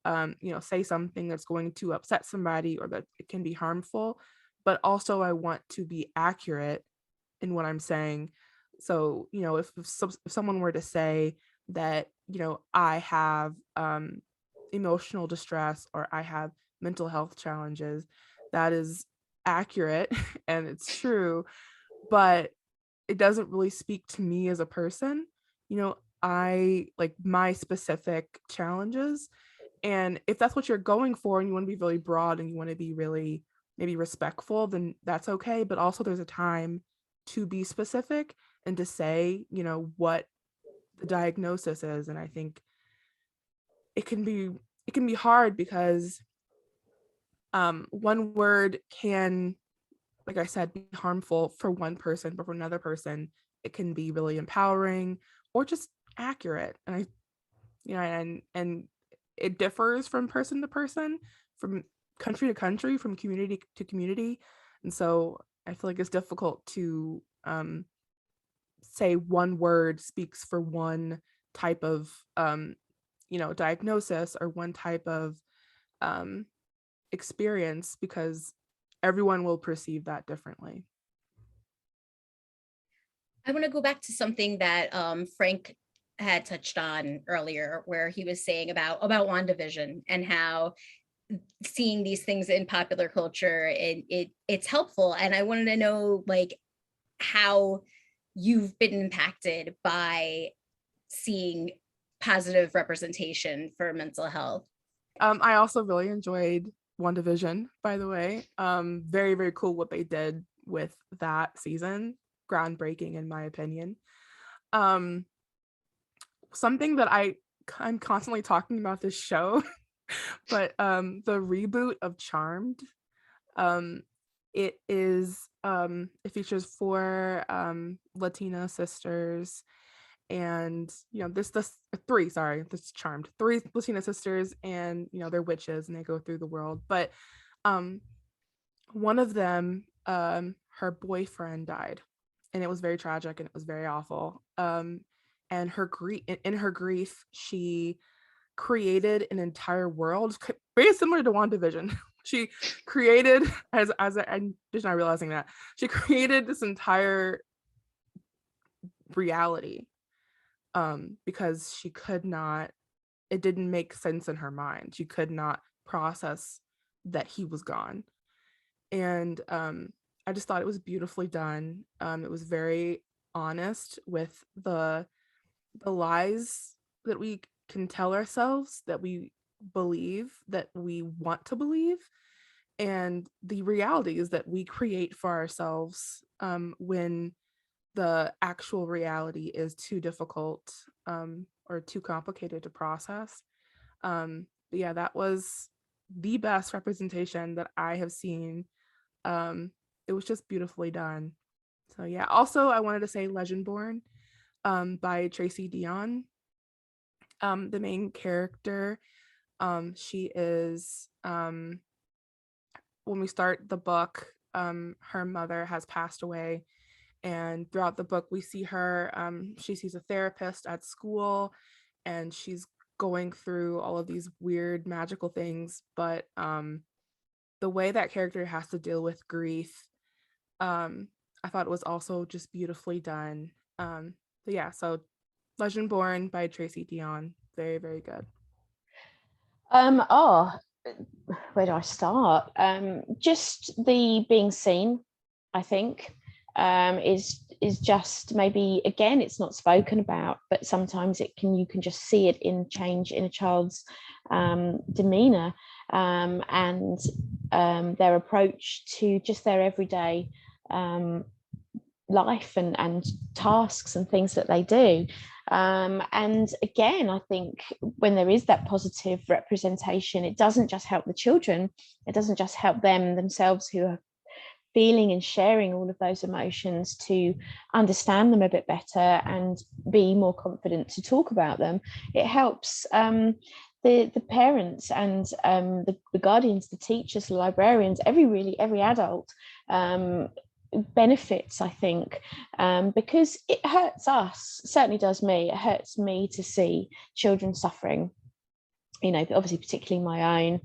[SPEAKER 2] say something that's going to upset somebody or that it can be harmful, but also I want to be accurate in what I'm saying. So if someone were to say that I have emotional distress or I have mental health challenges, that is accurate and it's true, but it doesn't really speak to me as a person. I like my specific challenges, and if that's what you're going for and you want to be really broad and you want to be really maybe respectful, then that's okay. But also there's a time to be specific and to say what the diagnosis is. And I think it can be hard because one word can, like I said, be harmful for one person, but for another person it can be really empowering or just accurate. And and it differs from person to person, from country to country, from community to community. And so I feel like it's difficult to say one word speaks for one type of diagnosis or one type of experience, because everyone will perceive that differently.
[SPEAKER 1] I want to go back to something that Frank had touched on earlier, where he was saying about WandaVision and how seeing these things in popular culture, it's helpful. And I wanted to know like how you've been impacted by seeing positive representation for mental health.
[SPEAKER 2] I also really enjoyed WandaVision, by the way. Very, very cool what they did with that season. Groundbreaking in my opinion. Something that I'm constantly talking about this show, but the reboot of Charmed, it features 4 Latina sisters, and this Charmed, 3 Latina sisters, and they're witches and they go through the world. But one of them, her boyfriend died, and it was very tragic and it was very awful. And her grief, in her grief, she created an entire world very similar to WandaVision. She created, I'm just not realizing that, she created this entire reality because she could not, it didn't make sense in her mind. She could not process that he was gone. And I just thought it was beautifully done. It was very honest with the lies that we can tell ourselves, that we believe, that we want to believe, and the realities that we create for ourselves when the actual reality is too difficult or too complicated to process. But yeah, that was the best representation that I have seen. It was just beautifully done. So yeah, also I wanted to say Legendborn by Tracy Dion. The main character, she is, when we start the book, her mother has passed away, and throughout the book we see her, she sees a therapist at school, and she's going through all of these weird magical things, but the way that character has to deal with grief, I thought it was also just beautifully done. But yeah, so Legendborn by Tracy Dion, very, very good.
[SPEAKER 5] Oh, where do I start? Just the being seen, I think, is just maybe, again, it's not spoken about, but sometimes you can just see it in change in a child's demeanor and their approach to just their everyday life and tasks and things that they do. And again, I think when there is that positive representation, it doesn't just help the children, it doesn't just help them themselves who are feeling and sharing all of those emotions to understand them a bit better and be more confident to talk about them. It helps the parents and the guardians, the teachers, the librarians, every adult benefits, I think, because it hurts us, certainly does me. It hurts me to see children suffering, you know, obviously particularly my own.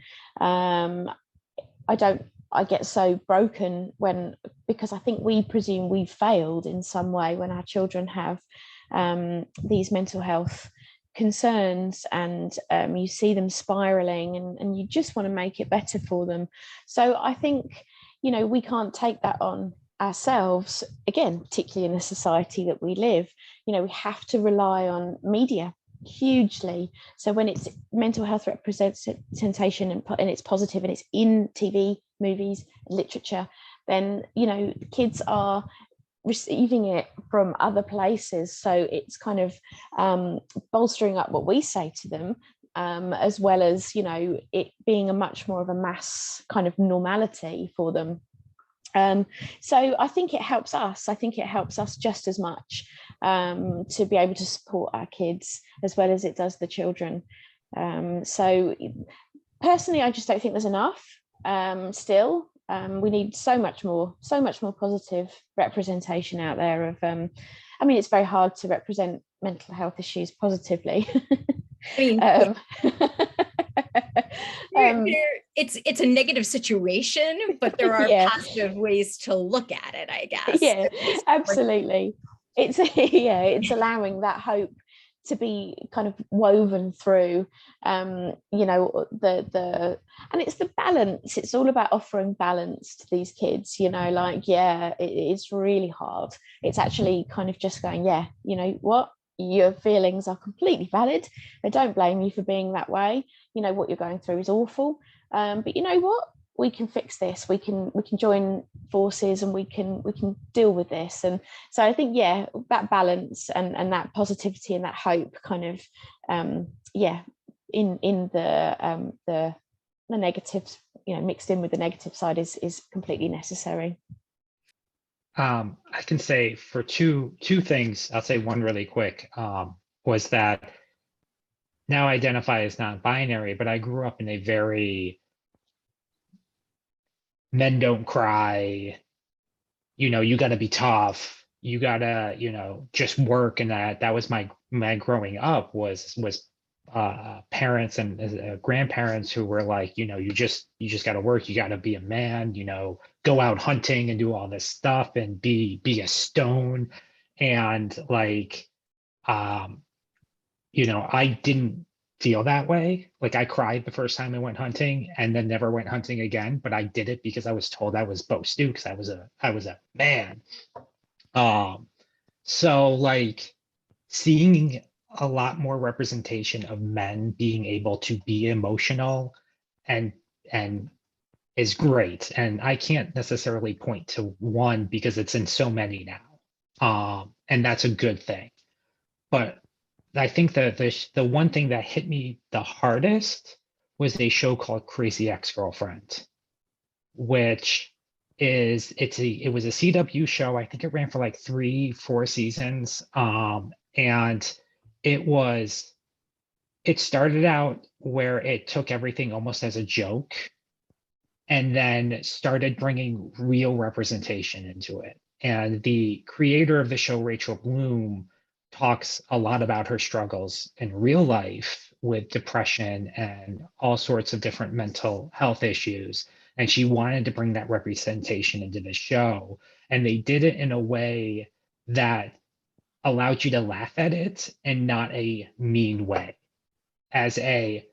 [SPEAKER 5] I get so broken because I think we presume we've failed in some way when our children have these mental health concerns, and you see them spiraling, and you just want to make it better for them. So I think, you know, we can't take that on ourselves, again, particularly in the society that we live. You know, we have to rely on media hugely. So when it's mental health representation and it's positive and it's in TV, movies, literature, then, you know, kids are receiving it from other places. So it's kind of bolstering up what we say to them, as well as, you know, it being a much more of a mass kind of normality for them. So I think it helps us. I think it helps us just as much to be able to support our kids as well as it does the children. So personally, I just don't think there's enough still. We need so much more positive representation out there of, I mean, it's very hard to represent mental health issues positively.
[SPEAKER 1] I mean, it's a negative situation, but there are positive ways to look at it, I guess.
[SPEAKER 5] Yeah, absolutely. It's allowing that hope to be kind of woven through, you know, and it's the balance. It's all about offering balance to these kids, you know, like, it's really hard. It's actually kind of just going, you know what, your feelings are completely valid. I don't blame you for being that way. You know, what you're going through is awful. But you know what? We can fix this. We can join forces and we can deal with this. And so I think, that balance and that positivity and that hope kind of, in the negatives, you know, mixed in with the negative side is completely necessary.
[SPEAKER 3] I can say for two things, I'll say one really quick, was that now I identify as non-binary, but I grew up in a very men don't cry, you know, you got to be tough, you gotta, you know, just work. And that was my growing up was parents and grandparents who were like, you know, you just gotta work, you gotta be a man, you know, go out hunting and do all this stuff and be a stone. And like, you know, I didn't feel that way. Like I cried the first time I went hunting and then never went hunting again, but I did it because I was told I was supposed to, because I was a man. So like seeing a lot more representation of men being able to be emotional and is great. And I can't necessarily point to one because it's in so many now. And that's a good thing. But I think that the one thing that hit me the hardest was a show called Crazy Ex-Girlfriend, which it was a CW show. I think it ran for like 3-4 seasons. And it started out where it took everything almost as a joke and then started bringing real representation into it. And the creator of the show, Rachel Bloom, talks a lot about her struggles in real life with depression and all sorts of different mental health issues. And she wanted to bring that representation into the show. And they did it in a way that allowed you to laugh at it and not a mean way. It's a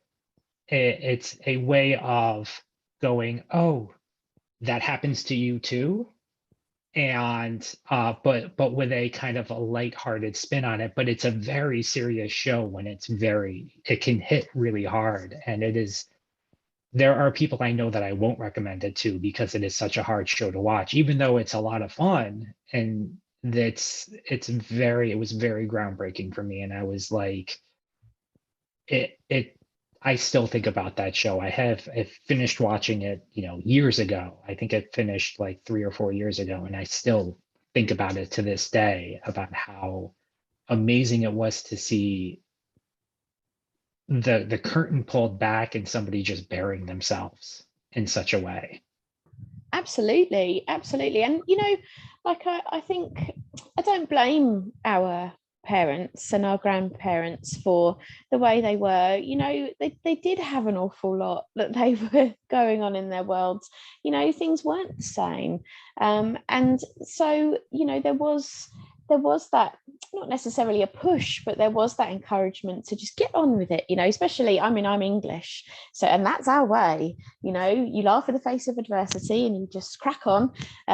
[SPEAKER 3] way of going, oh, that happens to you too. And but with a kind of a lighthearted spin on it. But it's a very serious show when it can hit really hard. And there are people I know that I won't recommend it to because it is such a hard show to watch, even though it's a lot of fun. And it was very groundbreaking for me. And I was like, I still think about that show. I finished watching it, you know, years ago. I think it finished like 3 or 4 years ago, and I still think about it to this day, about how amazing it was to see the curtain pulled back and somebody just bearing themselves in such a way.
[SPEAKER 5] Absolutely. And you know, like I think I don't blame our parents and our grandparents for the way they were. You know, they did have an awful lot that they were going on in their worlds. You know, things weren't the same, and so, you know, there was that, not necessarily a push, but there was that encouragement to just get on with it, you know, especially, I mean, I'm English, so, and that's our way, you know, you laugh in the face of adversity and you just crack on,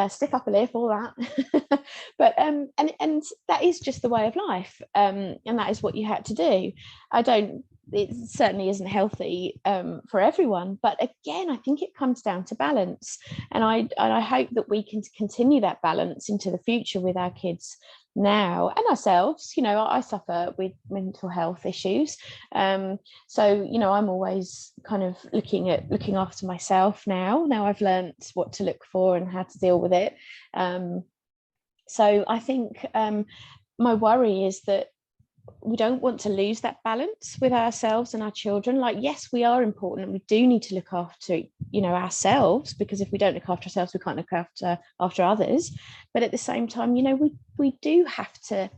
[SPEAKER 5] stiff upper lip, all that. But and that is just the way of life, and that is what you had to do. It certainly isn't healthy for everyone, but again, I think it comes down to balance, and I hope that we can continue that balance into the future with our kids now and ourselves. You know, I suffer with mental health issues, so, you know, I'm always kind of looking after myself now I've learned what to look for and how to deal with it. So I think my worry is that we don't want to lose that balance with ourselves and our children. Like, yes, we are important and we do need to look after, you know, ourselves, because if we don't look after ourselves, we can't look after others. But at the same time, you know, we do have to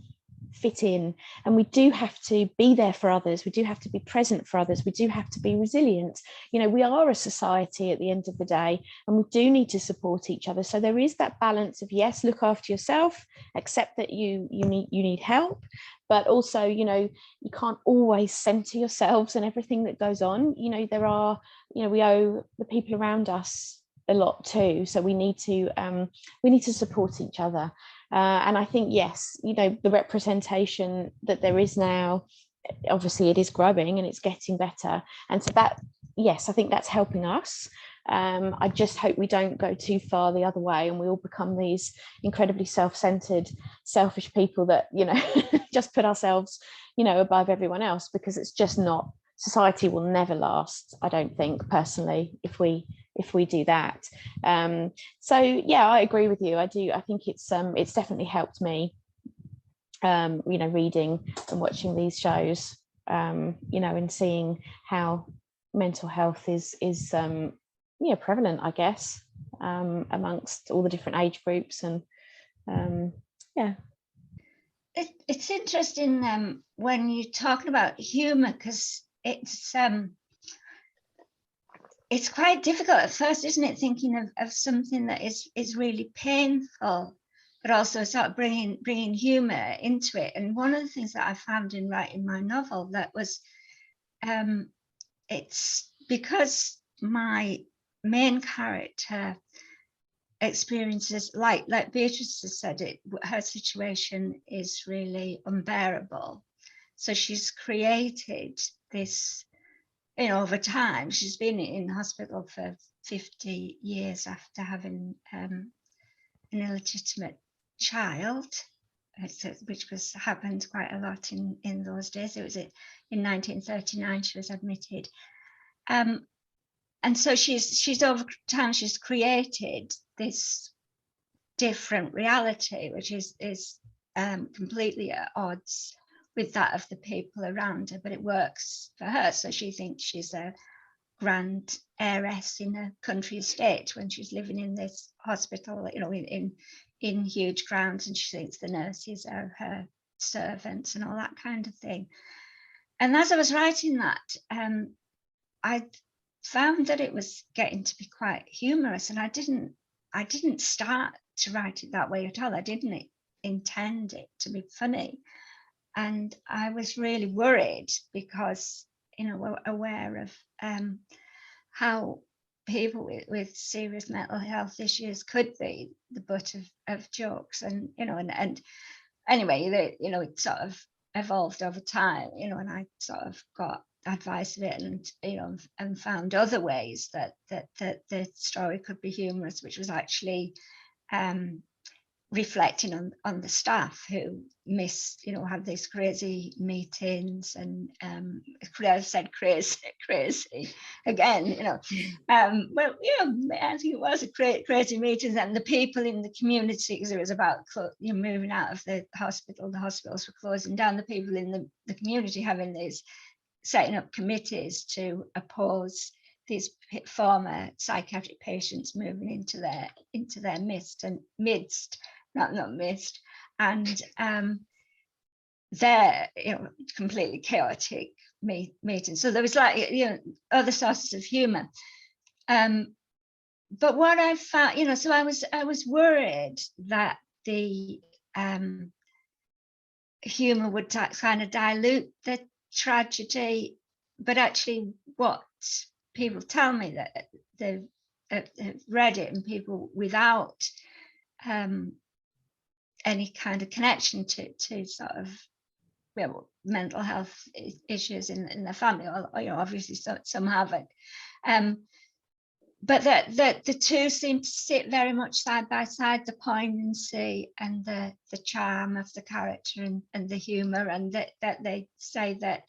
[SPEAKER 5] fit in, and we do have to be there for others, we do have to be present for others, we do have to be resilient. You know, we are a society at the end of the day, and we do need to support each other. So there is that balance of, yes, look after yourself, accept that you need help, but also, you know, you can't always center yourselves and everything that goes on. You know, we owe the people around us a lot too, so we need to support each other. And I think, yes, you know, the representation that there is now, obviously it is growing and it's getting better, and so that, yes, I think that's helping us. I just hope we don't go too far the other way and we all become these incredibly self-centered, selfish people that, you know, just put ourselves, you know, above everyone else, because it's just not, society will never last, I don't think, personally, if we do that. So yeah, I agree with you. I think it's definitely helped me, you know, reading and watching these shows, you know, and seeing how mental health is yeah, prevalent, I guess, amongst all the different age groups. And yeah,
[SPEAKER 4] It's interesting when you're talking about humor, because it's quite difficult at first, isn't it? Thinking of something that is really painful, but also sort of bringing humor into it. And one of the things that I found in writing my novel that was, it's because my main character experiences, like Beatrice has said, her situation is really unbearable. So she's created this, over time. She's been in hospital for 50 years after having an illegitimate child, which happened quite a lot in those days. It was in 1939 she was admitted. And so she's over time, she's created this different reality, which is completely at odds with that of the people around her, but it works for her. So she thinks she's a grand heiress in a country estate when she's living in this hospital, in huge grounds, and she thinks the nurses are her servants and all that kind of thing. And as I was writing that, I found that it was getting to be quite humorous, and I didn't start to write it that way at all. I didn't intend it to be funny, and I was really worried because aware of how people with serious mental health issues could be the butt of jokes, and anyway, it sort of evolved over time, and I sort of got advice of it, and found other ways that the story could be humorous, which was actually reflecting on the staff who have these crazy meetings, and I said crazy again, well, I think it was a crazy meetings, and the people in the community, because it was about moving out of the hospitals were closing down, the people in the community having these, setting up committees to oppose these former psychiatric patients moving into their midst, and they're completely chaotic meetings. So there was other sources of humor, but what I found, so I was worried that the humor would kind of dilute the tragedy, but actually what people tell me that they've read it, and people without any kind of connection to sort of mental health issues in their family, or obviously some haven't, but that the two seem to sit very much side by side, the poignancy and the charm of the character and the humor, and that they say that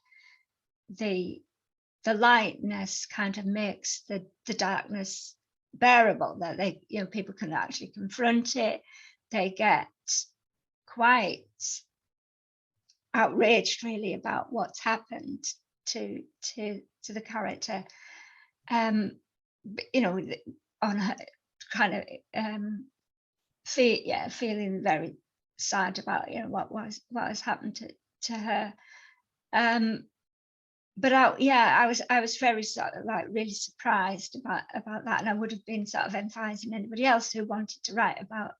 [SPEAKER 4] the lightness kind of makes the darkness bearable, that people can actually confront it. They get quite outraged really about what's happened to the character, on her kind of feeling very sad about what has happened to her, but I was very sort of really surprised about that, and I would have been sort of advising anybody else who wanted to write about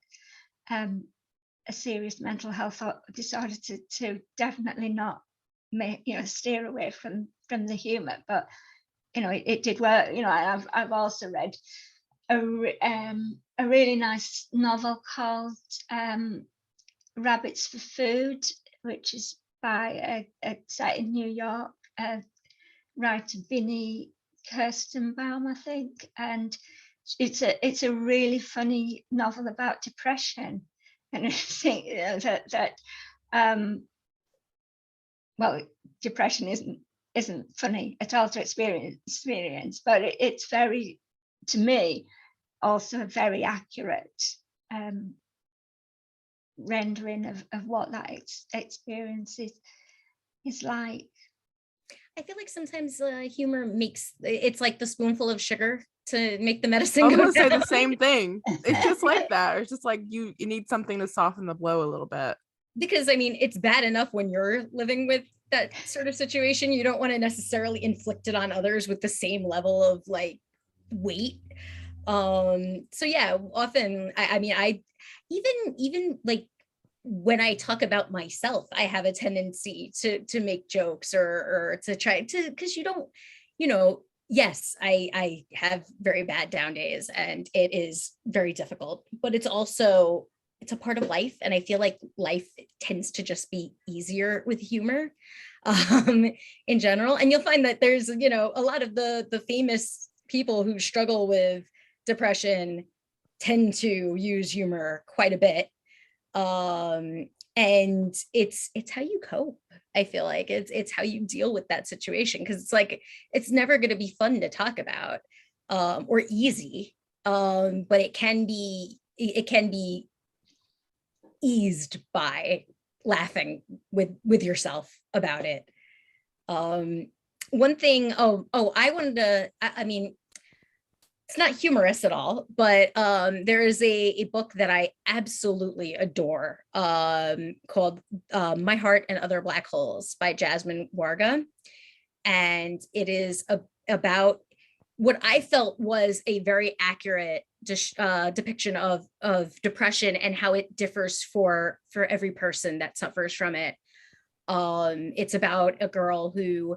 [SPEAKER 4] a serious mental health disorder to definitely not steer away from the humor. But it did work. I've also read a really nice novel called Rabbits for Food, which is by a set in New York, writer Vinnie Kirstenbaum, I think, and it's a really funny novel about depression. And I think well, depression isn't funny at all to experience, but it's very, to me, also a very accurate rendering of what that experience is like.
[SPEAKER 1] I feel like sometimes humor it's like the spoonful of sugar to make the medicine
[SPEAKER 2] I was
[SPEAKER 1] go
[SPEAKER 2] gonna say
[SPEAKER 1] down.
[SPEAKER 2] the same thing. It's just like that. It's just like you need something to soften the blow a little bit.
[SPEAKER 1] because I mean, it's bad enough when you're living with that sort of situation. You don't want to necessarily inflict it on others with the same level of like weight. So yeah, often I mean, I even like when I talk about myself, I have a tendency to make jokes or to try to, because you don't, you know, yes, I have very bad down days and it is very difficult, but it's also, it's a part of life. And I feel like life tends to just be easier with humor in general. And you'll find that there's, you know, a lot of the famous people who struggle with depression tend to use humor quite a bit. And it's how you cope. I feel like it's how you deal with that situation, because it's like it's never going to be fun to talk about or easy, but it can be eased by laughing with yourself about it. One thing, I wanted to, I mean, it's not humorous at all, but there is a book that I absolutely adore called My Heart and Other Black Holes by Jasmine Warga. And it is about what I felt was a very accurate depiction of depression and how it differs for every person that suffers from it. It's about a girl who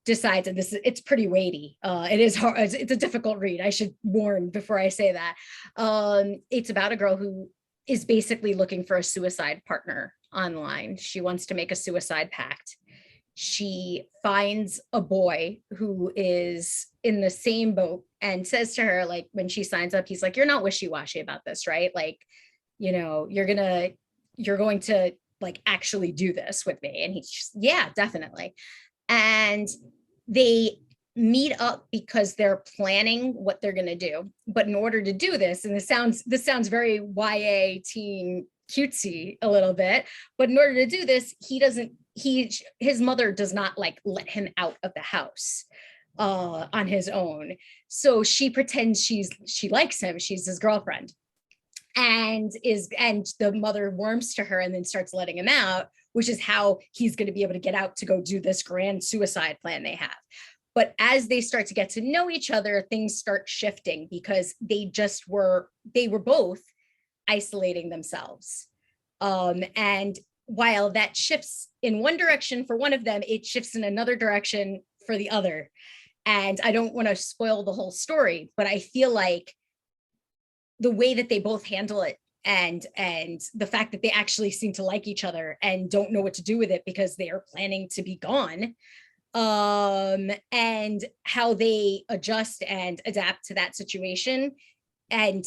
[SPEAKER 1] decides, and it's pretty weighty. It is hard. It's a difficult read. I should warn before I say that. It's about a girl who is basically looking for a suicide partner online. She wants to make a suicide pact. She finds a boy who is in the same boat and says to her, like, when she signs up, he's like, "You're not wishy-washy about this, right? Like, you know, you're going to like actually do this with me." And he's just, "Yeah, definitely." And they meet up because they're planning what they're going to do. But in order to do this, and this sounds very YA teen cutesy a little bit, but in order to do this, his mother does not like let him out of the house on his own. So she pretends she likes him. She's his girlfriend. And the mother warms to her and then starts letting him out, which is how he's going to be able to get out to go do this grand suicide plan they have. But as they start to get to know each other, things start shifting because they were both isolating themselves. And while that shifts in one direction for one of them, it shifts in another direction for the other. And I don't want to spoil the whole story, but I feel like the way that they both handle it and the fact that they actually seem to like each other and don't know what to do with it because they are planning to be gone, and how they adjust and adapt to that situation, and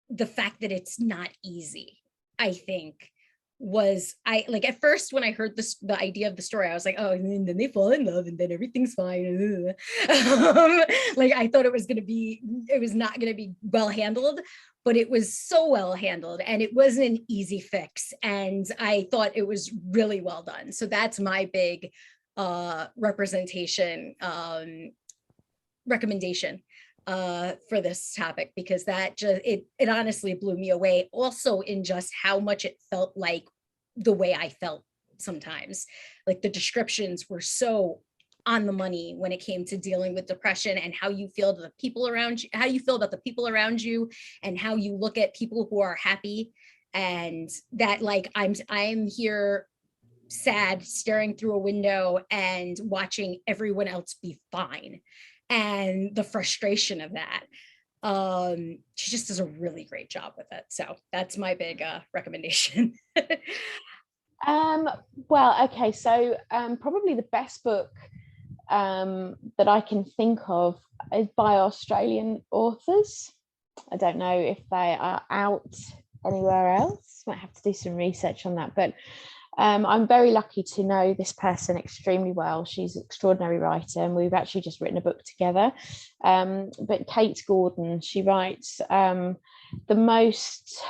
[SPEAKER 1] the fact that it's not easy, I think like at first when I heard the idea of the story, I was like, oh, and then they fall in love and then everything's fine. Like I thought it was not going to be well handled, but it was so well handled and it wasn't an easy fix. And I thought it was really well done. So that's my big recommendation for this topic, because that just it honestly blew me away also in just how much it felt like the way I felt sometimes. Like the descriptions were so on the money when it came to dealing with depression and how you feel the people around you, how you feel about the people around you, and how you look at people who are happy, and that like I'm here sad staring through a window and watching everyone else be fine, and the frustration of that. She just does a really great job with it. So that's my big recommendation.
[SPEAKER 5] Well, okay, so probably the best book that I can think of is by Australian authors. I don't know if they are out anywhere else. Might have to do some research on that, but I'm very lucky to know this person extremely well. She's an extraordinary writer, and we've actually just written a book together. But Kate Gordon, she writes the most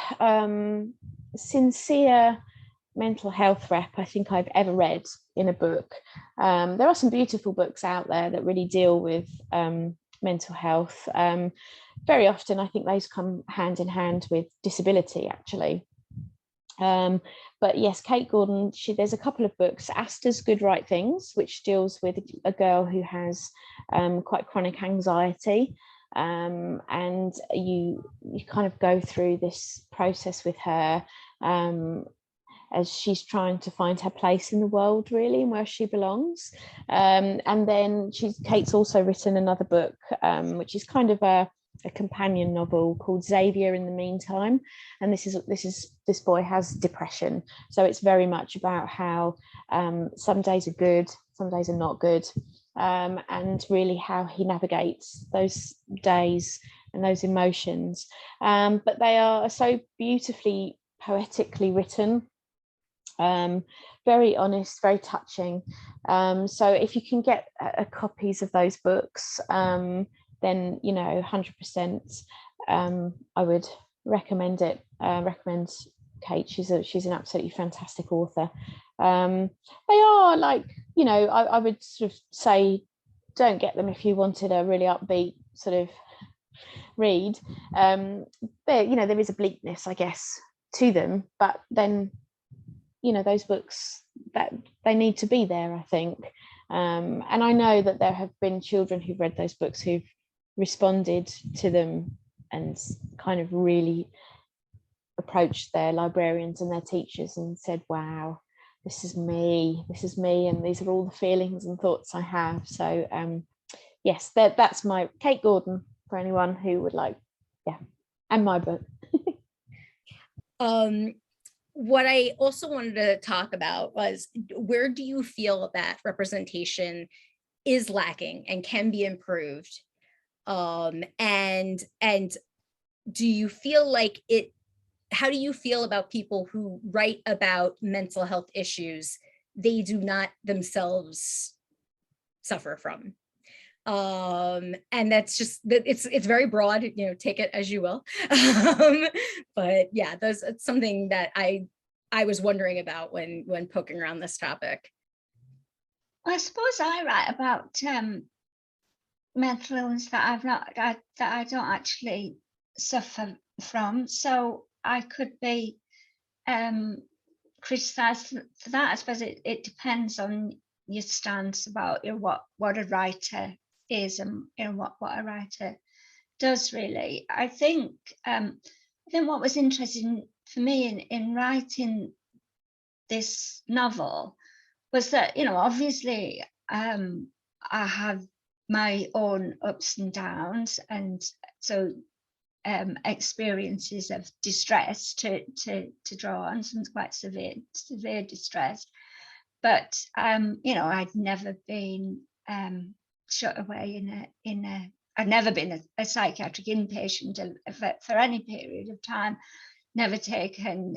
[SPEAKER 5] sincere mental health rep I think I've ever read in a book. There are some beautiful books out there that really deal with mental health. Very often I think those come hand in hand with disability, actually. But yes, Kate Gordon, there's a couple of books. Asta's Good Right Things, which deals with a girl who has quite chronic anxiety. And you kind of go through this process with her as she's trying to find her place in the world, really, and where she belongs. And then Kate's also written another book, which is kind of a companion novel called Xavier in the Meantime. And this boy has depression. So it's very much about how some days are good, some days are not good. And really how he navigates those days and those emotions. But they are so beautifully, poetically written, very honest, very touching. So if you can get copies of those books, then 100% I would recommend it. Recommend Kate. She's an absolutely fantastic author. They are like, I would sort of say don't get them if you wanted a really upbeat sort of read. There is a bleakness, I guess, to them, but then those books, that they need to be there, I think. And I know that there have been children who've read those books who've responded to them and kind of really approached their librarians and their teachers and said, wow, this is me, and these are all the feelings and thoughts I have. So yes, that's my Kate Gordon for anyone who would like, and my book.
[SPEAKER 1] What I also wanted to talk about was, where do you feel that representation is lacking and can be improved? And do you feel like it, how do you feel about people who write about mental health issues they do not themselves suffer from? And that's just, it's very broad, take it as you will. But yeah, it's something that I was wondering about when poking around this topic.
[SPEAKER 4] Well, I suppose I write about mental illness that I don't actually suffer from, so I could be criticised for that. I suppose it depends on your stance about what a writer is and what a writer does, really. I think what was interesting for me in writing this novel was that, obviously I have my own ups and downs, and so experiences of distress to draw on, some quite severe distress. But I'd never been shut away I'd never been a psychiatric inpatient for any period of time, never taken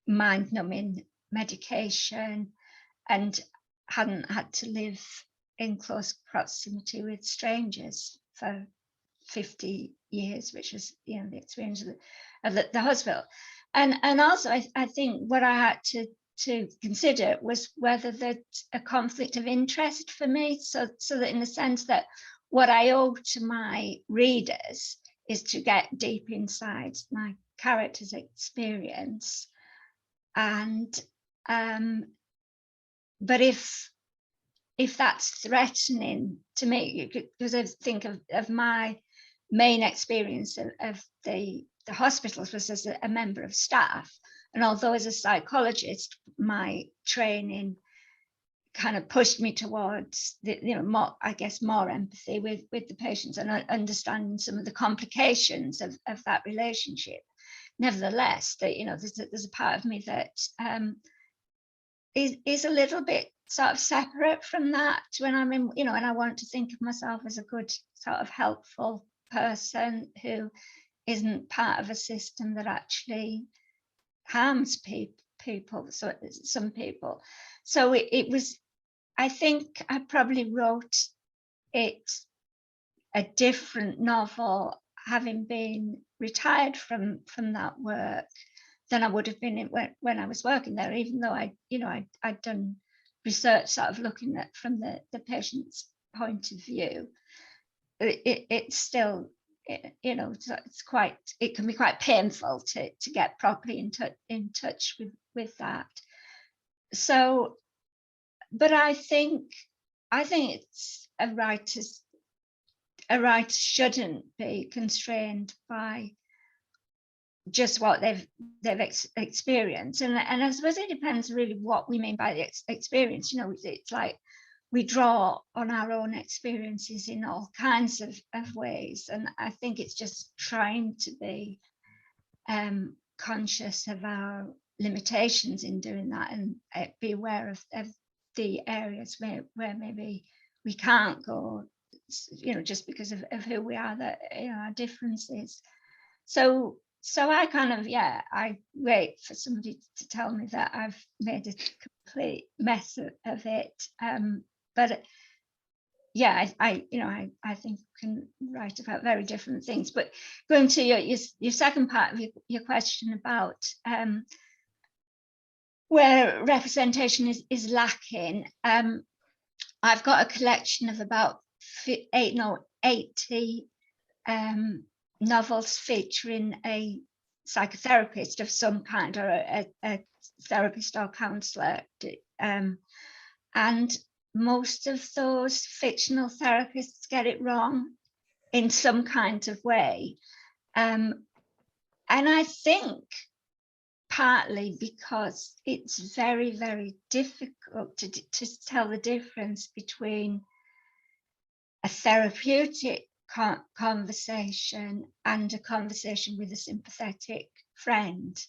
[SPEAKER 4] mind-numbing medication, and hadn't had to live in close proximity with strangers for 50 years, which was the experience of the hospital. And also I think what I had to consider was whether there's a conflict of interest for me, so that in the sense that what I owe to my readers is to get deep inside my character's experience. And but if that's threatening to me, because I think of my main experience of the hospitals was as a member of staff, and although as a psychologist my training kind of pushed me towards more empathy with the patients and understanding some of the complications of that relationship. Nevertheless, that there's a part of me that is a little bit sort of separate from that when I'm in, and I want to think of myself as a good sort of helpful person who isn't part of a system that actually harms people. So some people. So it was, I think I probably wrote it a different novel having been retired from that work than I would have been when I was working there, even though I'd done research sort of looking at from the patient's point of view. It's still you know, so it can be quite painful to get properly in touch with that. So, but I think it's a writer shouldn't be constrained by just what they've experienced, and I suppose it depends really what we mean by the experience. You know, it's like we draw on our own experiences in all kinds of ways, and I think it's just trying to be conscious of our limitations in doing that, and be aware of the areas where maybe we can't go, you know, just because of who we are, that, you know, our differences. So I kind of, yeah, I wait for somebody to tell me that I've made a complete mess of it. But yeah, I think we can write about very different things. But going to your second part of your question about where representation is lacking, I've got a collection of about 80 novels featuring a psychotherapist of some kind, or a therapist or counsellor, and most of those fictional therapists get it wrong in some kind of way, and I think partly because it's very, very difficult to tell the difference between a therapeutic conversation and a conversation with a sympathetic friend,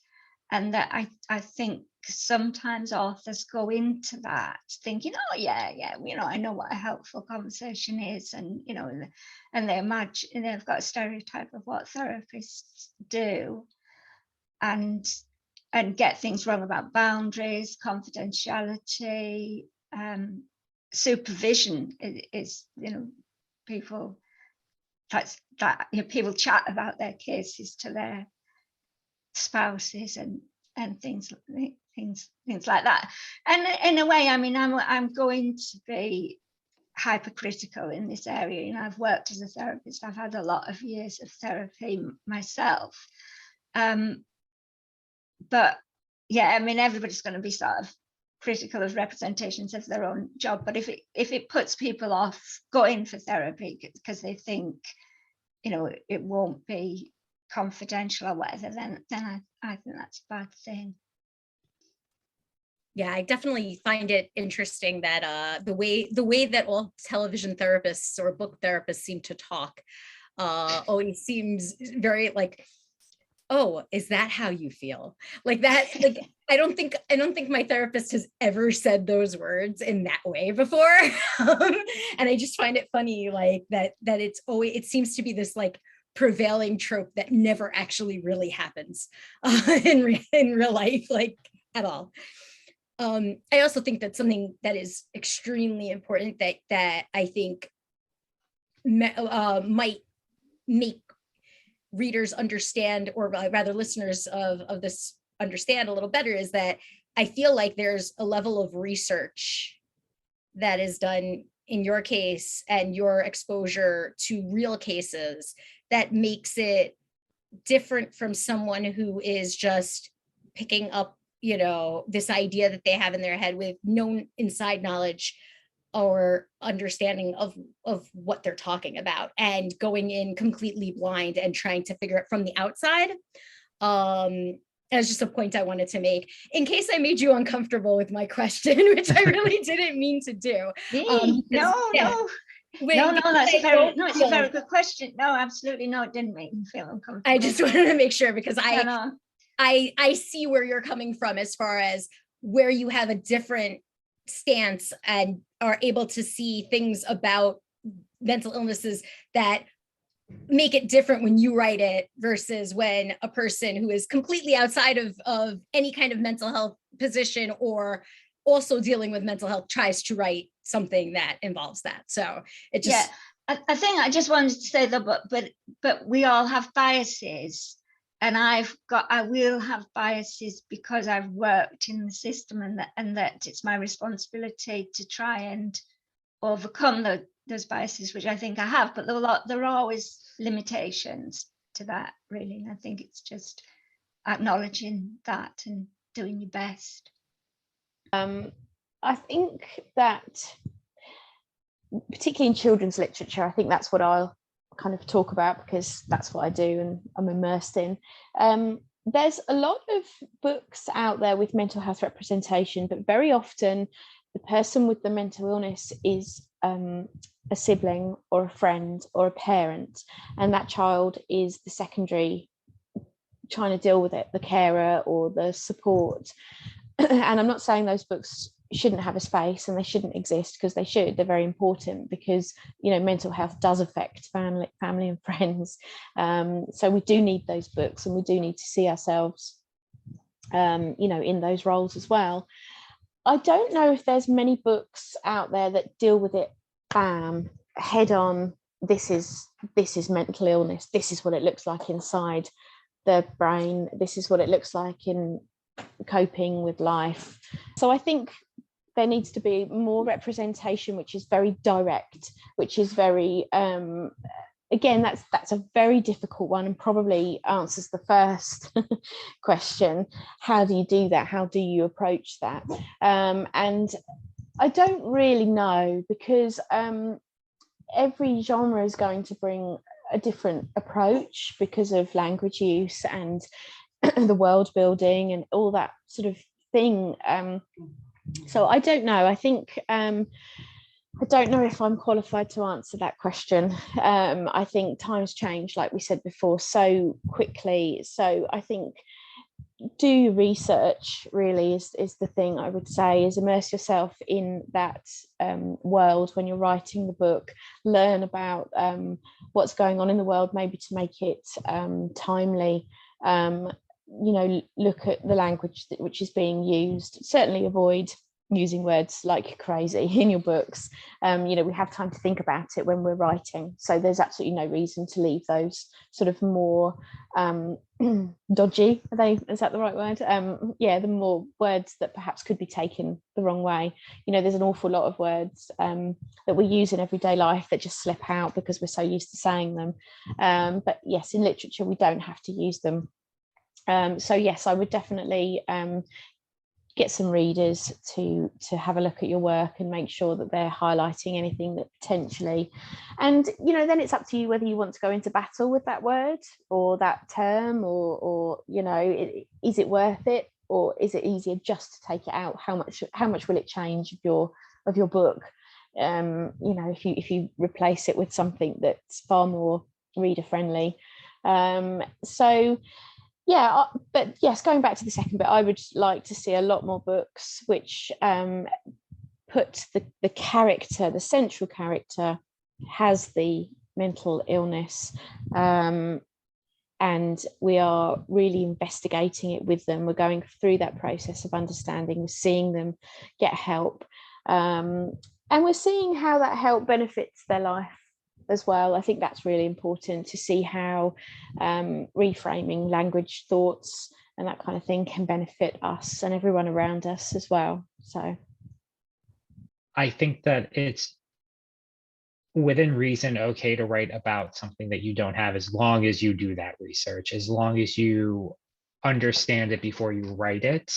[SPEAKER 4] and that I think sometimes authors go into that thinking, oh yeah, you know, I know what a helpful conversation is, and you know, and they imagine they've got a stereotype of what therapists do, and get things wrong about boundaries, confidentiality, supervision is, you know, people people chat about their cases to their spouses and things like that. And in a way, I mean, I'm going to be hypercritical in this area. You know, I've worked as a therapist. I've had a lot of years of therapy myself. But yeah, I mean, everybody's going to be sort of critical of representations of their own job. But if it puts people off going for therapy because they think, you know, it won't be confidential or whatever, then I think that's a bad thing.
[SPEAKER 1] Yeah, I definitely find it interesting that the way that all television therapists or book therapists seem to talk always seems very like, oh, is that how you feel? Like that, like I don't think my therapist has ever said those words in that way before. And I just find it funny, like that it's always, it seems to be this like prevailing trope that never actually really happens in real life, like at all. I also think that something that is extremely important that I think might make readers understand, or rather listeners of this understand a little better, is that I feel like there's a level of research that is done in your case and your exposure to real cases that makes it different from someone who is just picking up, you know, this idea that they have in their head with no inside knowledge or understanding of what they're talking about, and going in completely blind and trying to figure it from the outside. As just a point I wanted to make, in case I made you uncomfortable with my question, which I really didn't mean to do.
[SPEAKER 4] No, that's it's a very good question. No, absolutely no, it didn't make me feel uncomfortable.
[SPEAKER 1] I just wanted to make sure, because I see where you're coming from as far as where you have a different stance and are able to see things about mental illnesses that make it different when you write it versus when a person who is completely outside of any kind of mental health position or also dealing with mental health tries to write something that involves that. So it just,
[SPEAKER 4] yeah, I think I just wanted to say that, but we all have biases, and I will have biases because I've worked in the system, and that it's my responsibility to try and overcome those biases, which I think I have, but there are always limitations to that, really. And I think it's just acknowledging that and doing your best.
[SPEAKER 5] I think that, particularly in children's literature, I think that's what I'll kind of talk about, because that's what I do and I'm immersed in. There's a lot of books out there with mental health representation, but very often the person with the mental illness is a sibling or a friend or a parent, and that child is the secondary trying to deal with it, the carer or the support. And I'm not saying those books shouldn't have a space, and they shouldn't exist, because they should. They're very important, because mental health does affect family and friends. So we do need those books, and we do need to see ourselves in those roles as well. I don't know if there's many books out there that deal with it head on. This is mental illness, this is what it looks like inside the brain, this is what it looks like in coping with life. So I think there needs to be more representation, which is very direct, which is very again, that's a very difficult one, and probably answers the first question. How do you do that? How do you approach that? And I don't really know, because every genre is going to bring a different approach because of language use and the world building and all that sort of thing. So I don't know. I think I don't know if I'm qualified to answer that question. I think times change, like we said before, so quickly. So I think do research really is the thing I would say, is immerse yourself in that world when you're writing the book. Learn about what's going on in the world, maybe to make it timely. Look at the language which is being used. Certainly avoid using words like crazy in your books. We have time to think about it when we're writing, so there's absolutely no reason to leave those sort of more dodgy, is that the right word? The more words that perhaps could be taken the wrong way. There's an awful lot of words that we use in everyday life that just slip out because we're so used to saying them. But yes, in literature we don't have to use them. So yes, I would definitely get some readers to have a look at your work and make sure that they're highlighting anything that potentially, and then it's up to you whether you want to go into battle with that word or that term, or is it worth it, or is it easier just to take it out? How much will it change of your book? If you replace it with something that's far more reader friendly. Yeah, but yes, going back to the second bit, I would like to see a lot more books which put the character, the central character, has the mental illness, and we are really investigating it with them. We're going through that process of understanding, we're seeing them get help, and we're seeing how that help benefits their life as well. I think that's really important, to see how reframing language, thoughts and that kind of thing can benefit us and everyone around us as well. So
[SPEAKER 3] I think that it's within reason okay to write about something that you don't have, as long as you do that research, as long as you understand it before you write it,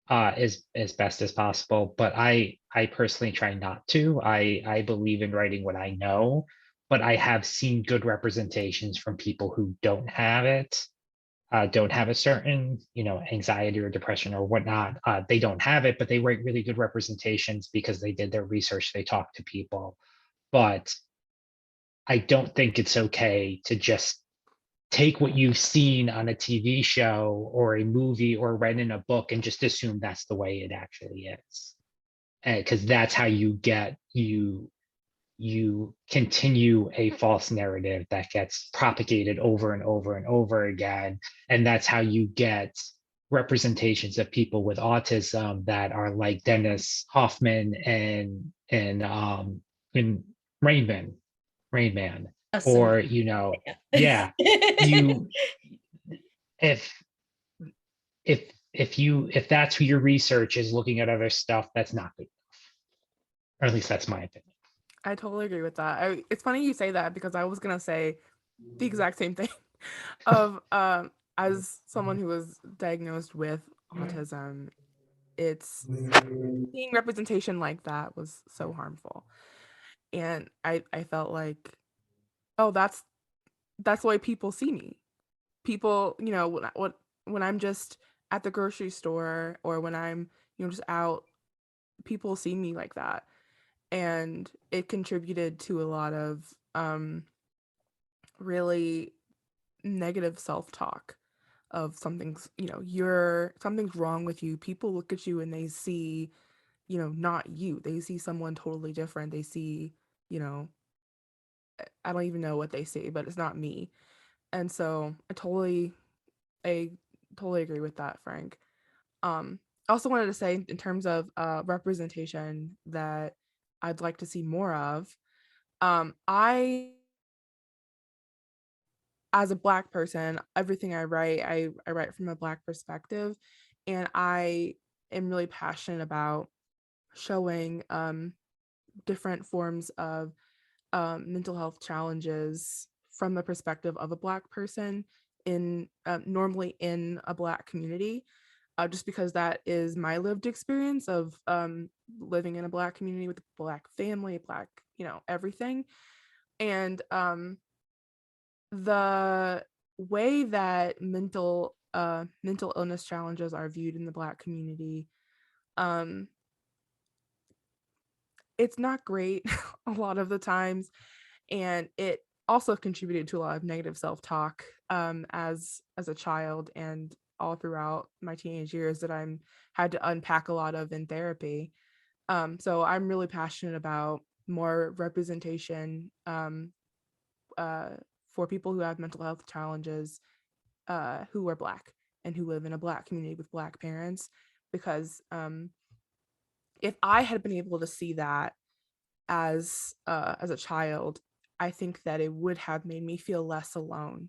[SPEAKER 3] as best as possible. But I personally try not to. I believe in writing what I know, but I have seen good representations from people who don't have it, don't have a certain, anxiety or depression or whatnot. They don't have it, but they write really good representations because they did their research, they talked to people. But I don't think it's okay to just take what you've seen on a TV show or a movie or read in a book and just assume that's the way it actually is. Because that's how you continue a false narrative that gets propagated over and over and over again. And that's how you get representations of people with autism that are like Dennis Hoffman and in Rain Man,
[SPEAKER 1] Awesome.
[SPEAKER 3] or yeah, you if that's who your research is, looking at other stuff, that's not good enough, or at least that's my opinion.
[SPEAKER 2] I totally agree with that. It's funny you say that because I was gonna say the exact same thing of as someone who was diagnosed with autism, it's seeing representation like that was so harmful. And I felt like, oh, that's the way people see me. People, when I'm just at the grocery store or when I'm, just out, people see me like that. And it contributed to a lot of really negative self-talk of something's wrong with you. People look at you and they see, not you. They see someone totally different. They see, I don't even know what they see, but it's not me. And so I totally agree with that, Frank. I also wanted to say in terms of representation that I'd like to see more of. I as a Black person, everything I write, I write from a Black perspective, and I am really passionate about showing different forms of mental health challenges from the perspective of a Black person in normally in a Black community, just because that is my lived experience of living in a Black community with a Black family, Black, everything. And the way that mental illness challenges are viewed in the Black community, um, it's not great a lot of the times, and it also contributed to a lot of negative self-talk as a child and all throughout my teenage years that I'm had to unpack a lot of in therapy. So I'm really passionate about more representation uh, for people who have mental health challenges who are Black and who live in a Black community with Black parents, because if I had been able to see that as a child, I think that it would have made me feel less alone.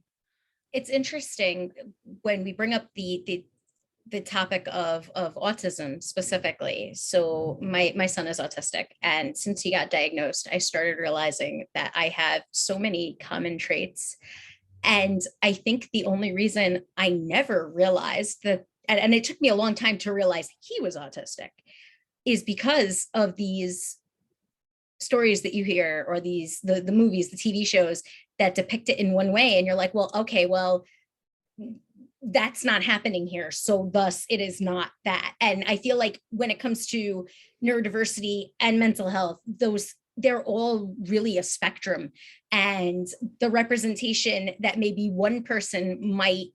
[SPEAKER 1] It's interesting when we bring up the topic of autism specifically. So my son is autistic, and since he got diagnosed, I started realizing that I have so many common traits. And I think the only reason I never realized that, and it took me a long time to realize he was autistic, is because of these stories that you hear, or the movies, the TV shows that depict it in one way, and you're like, well, okay, well, that's not happening here, so thus it is not that. And I feel like when it comes to neurodiversity and mental health, they're all really a spectrum, and the representation that maybe one person might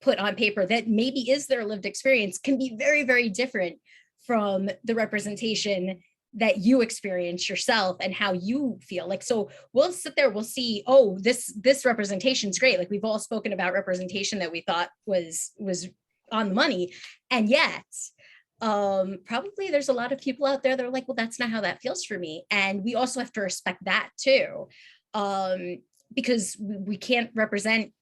[SPEAKER 1] put on paper that maybe is their lived experience can be very, very different from the representation that you experience yourself and how you feel. Like, so we'll sit there, we'll see, oh, this representation is great. Like, we've all spoken about representation that we thought was on the money. And yet probably there's a lot of people out there that are like, well, that's not how that feels for me. And we also have to respect that too, because we can't represent,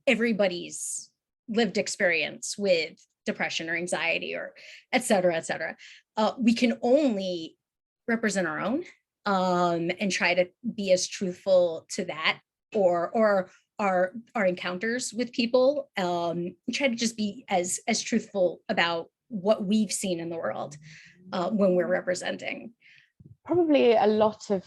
[SPEAKER 1] everybody's lived experience with depression or anxiety or et cetera, et cetera. We can only represent our own, and try to be as truthful to that, or our encounters with people, try to just be as truthful about what we've seen in the world when we're representing.
[SPEAKER 5] Probably a lot of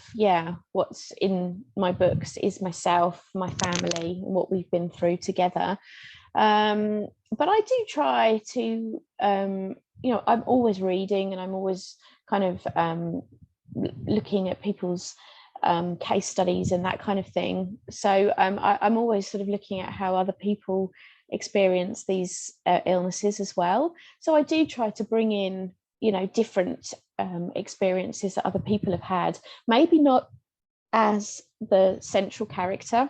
[SPEAKER 5] what's in my books is myself, my family, what we've been through together. But I do try to I'm always reading, and I'm always kind of looking at people's case studies and that kind of thing. So I'm always sort of looking at how other people experience these illnesses as well. So I do try to bring in different experiences that other people have had, maybe not as the central character.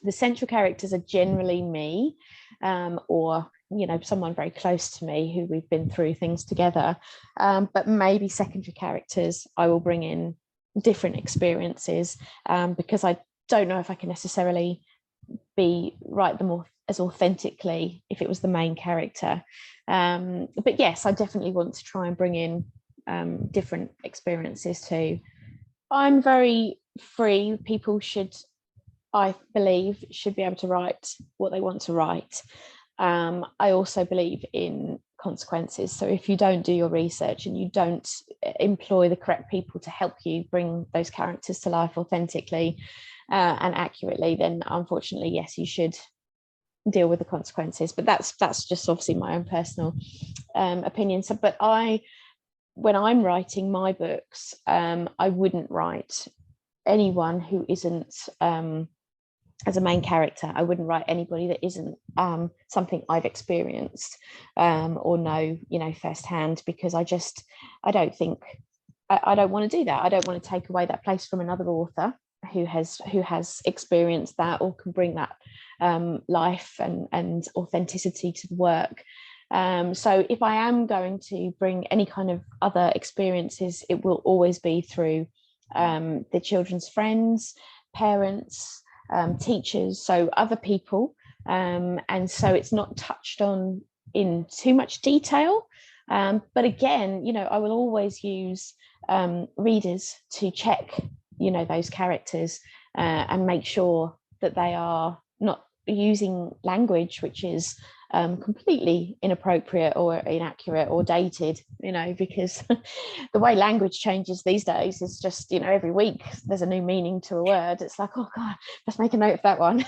[SPEAKER 5] The central characters are generally me, or someone very close to me who we've been through things together, but maybe secondary characters I will bring in different experiences, because I don't know if I can necessarily write them as authentically if it was the main character. But yes, I definitely want to try and bring in different experiences too. I'm very free. People should, I believe, should be able to write what they want to write. I also believe in consequences. So if you don't do your research and you don't employ the correct people to help you bring those characters to life authentically and accurately, then unfortunately, yes, you should deal with the consequences. But that's just obviously my own personal opinion. So, but when I'm writing my books, I wouldn't write anyone who isn't as a main character. I wouldn't write anybody that isn't something I've experienced or know, firsthand, because I don't think I don't want to do that. I don't want to take away that place from another author who has experienced that or can bring that life and authenticity to the work. So if I am going to bring any kind of other experiences, it will always be through the children's friends, parents, teachers, so other people, and so it's not touched on in too much detail, but again, I will always use readers to check those characters and make sure that they are not using language which is completely inappropriate or inaccurate or dated, because the way language changes these days is just, every week there's a new meaning to a word. It's like, oh God, let's make a note of that one.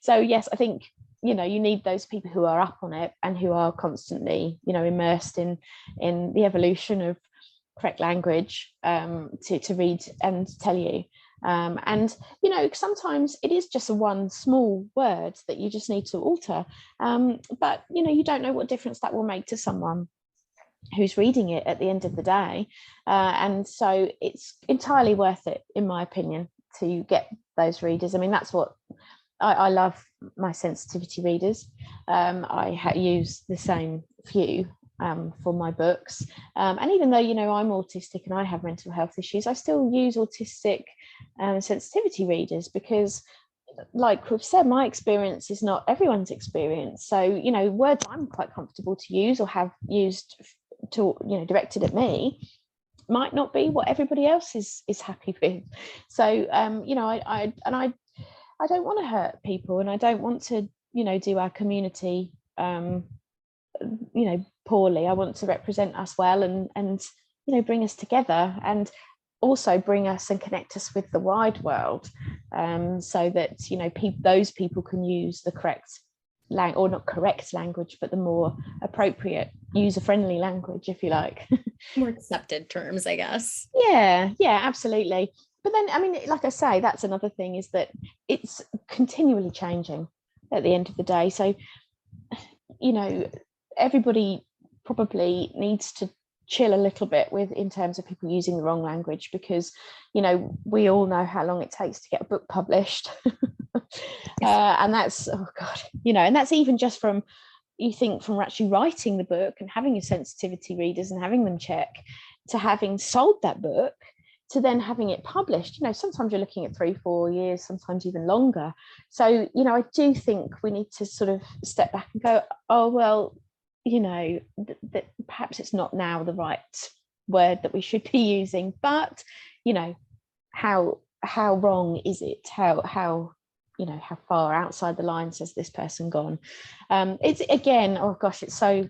[SPEAKER 5] So yes, I think, you need those people who are up on it and who are constantly, immersed in the evolution of correct language to read and tell you. And sometimes it is just one small word that you just need to alter, but you don't know what difference that will make to someone who's reading it at the end of the day, and so it's entirely worth it, in my opinion, to get those readers. I mean, that's what I love, my sensitivity readers. I use the same few for my books, and even though I'm autistic and I have mental health issues, I still use autistic sensitivity readers, because like we've said, my experience is not everyone's experience. So words I'm quite comfortable to use or have used to directed at me might not be what everybody else is happy with. So I don't want to hurt people, and I don't want to do our community poorly. I want to represent us well and bring us together, and also bring us and connect us with the wide world, so that those people can use the correct or not correct language, but the more appropriate, user-friendly language, if you like.
[SPEAKER 1] More accepted terms, I guess.
[SPEAKER 5] Yeah, absolutely. But then, I mean, like I say, that's another thing, is that it's continually changing at the end of the day. So everybody probably needs to chill a little bit in terms of people using the wrong language, because we all know how long it takes to get a book published. And that's, oh God, and that's even just from actually writing the book and having your sensitivity readers and having them check, to having sold that book, to then having it published. Sometimes you're looking at 3-4 years, sometimes even longer. So I do think we need to sort of step back and go, oh well, that perhaps it's not now the right word that we should be using, but how wrong is it? How far outside the lines has this person gone? It's, again, oh gosh, it's so,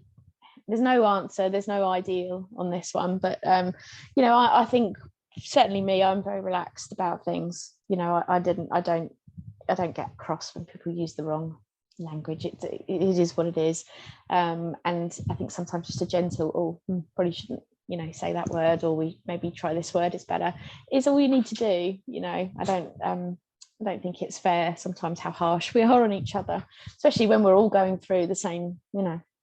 [SPEAKER 5] there's no answer, there's no ideal on this one, but I think certainly me, I'm very relaxed about things. I don't get cross when people use the wrong language. It is what it is, and I think sometimes just a gentle, probably shouldn't say that word, or we maybe try this word, it's better, is all you need to do. I don't think it's fair sometimes how harsh we are on each other, especially when we're all going through the same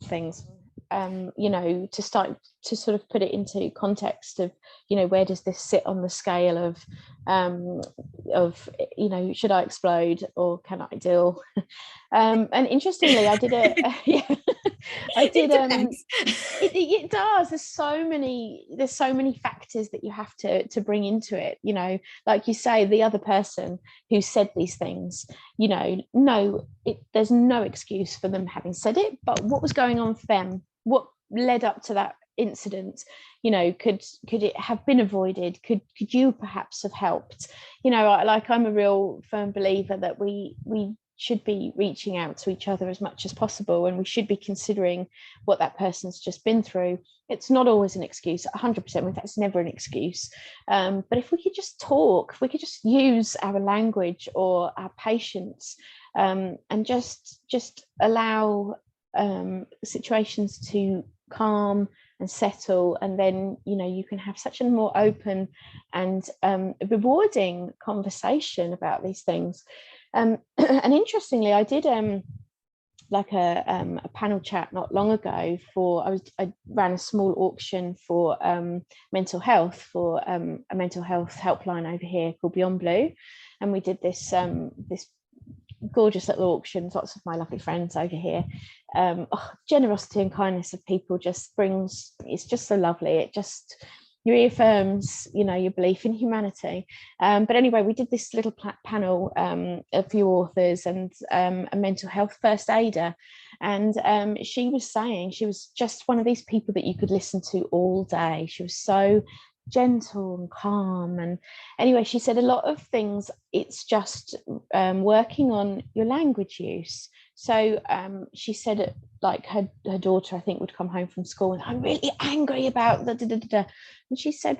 [SPEAKER 5] things. To start to sort of put it into context of where does this sit on the scale of should I explode or can I deal? And interestingly, I did it does. There's so many factors that you have to bring into it. Like you say, the other person who said these things, there's no excuse for them having said it, but what was going on for them? What led up to that incident, you know, could it have been avoided? Could you perhaps have helped? You know, I'm a real firm believer that we should be reaching out to each other as much as possible, and we should be considering what that person's just been through. It's not always an excuse, 100%. In fact, it's never an excuse. But if we could just talk, if we could just use our language or our patience, and just allow situations to calm and settle, and then, you know, you can have such a more open and rewarding conversation about these things. And interestingly, I did like a panel chat not long ago I ran a small auction for mental health for a mental health helpline over here called Beyond Blue, and we did this this gorgeous little auctions, lots of my lovely friends over here. Generosity and kindness of people just brings, it's just so lovely. It just reaffirms, you know, your belief in humanity. But anyway, we did this little panel, a few authors and a mental health first aider. And she was saying she was just one of these people that you could listen to all day. She was so gentle and calm. And anyway, she said a lot of things, it's just working on your language use. So she said, like her daughter, I think, would come home from school and I'm really angry about the da. And she said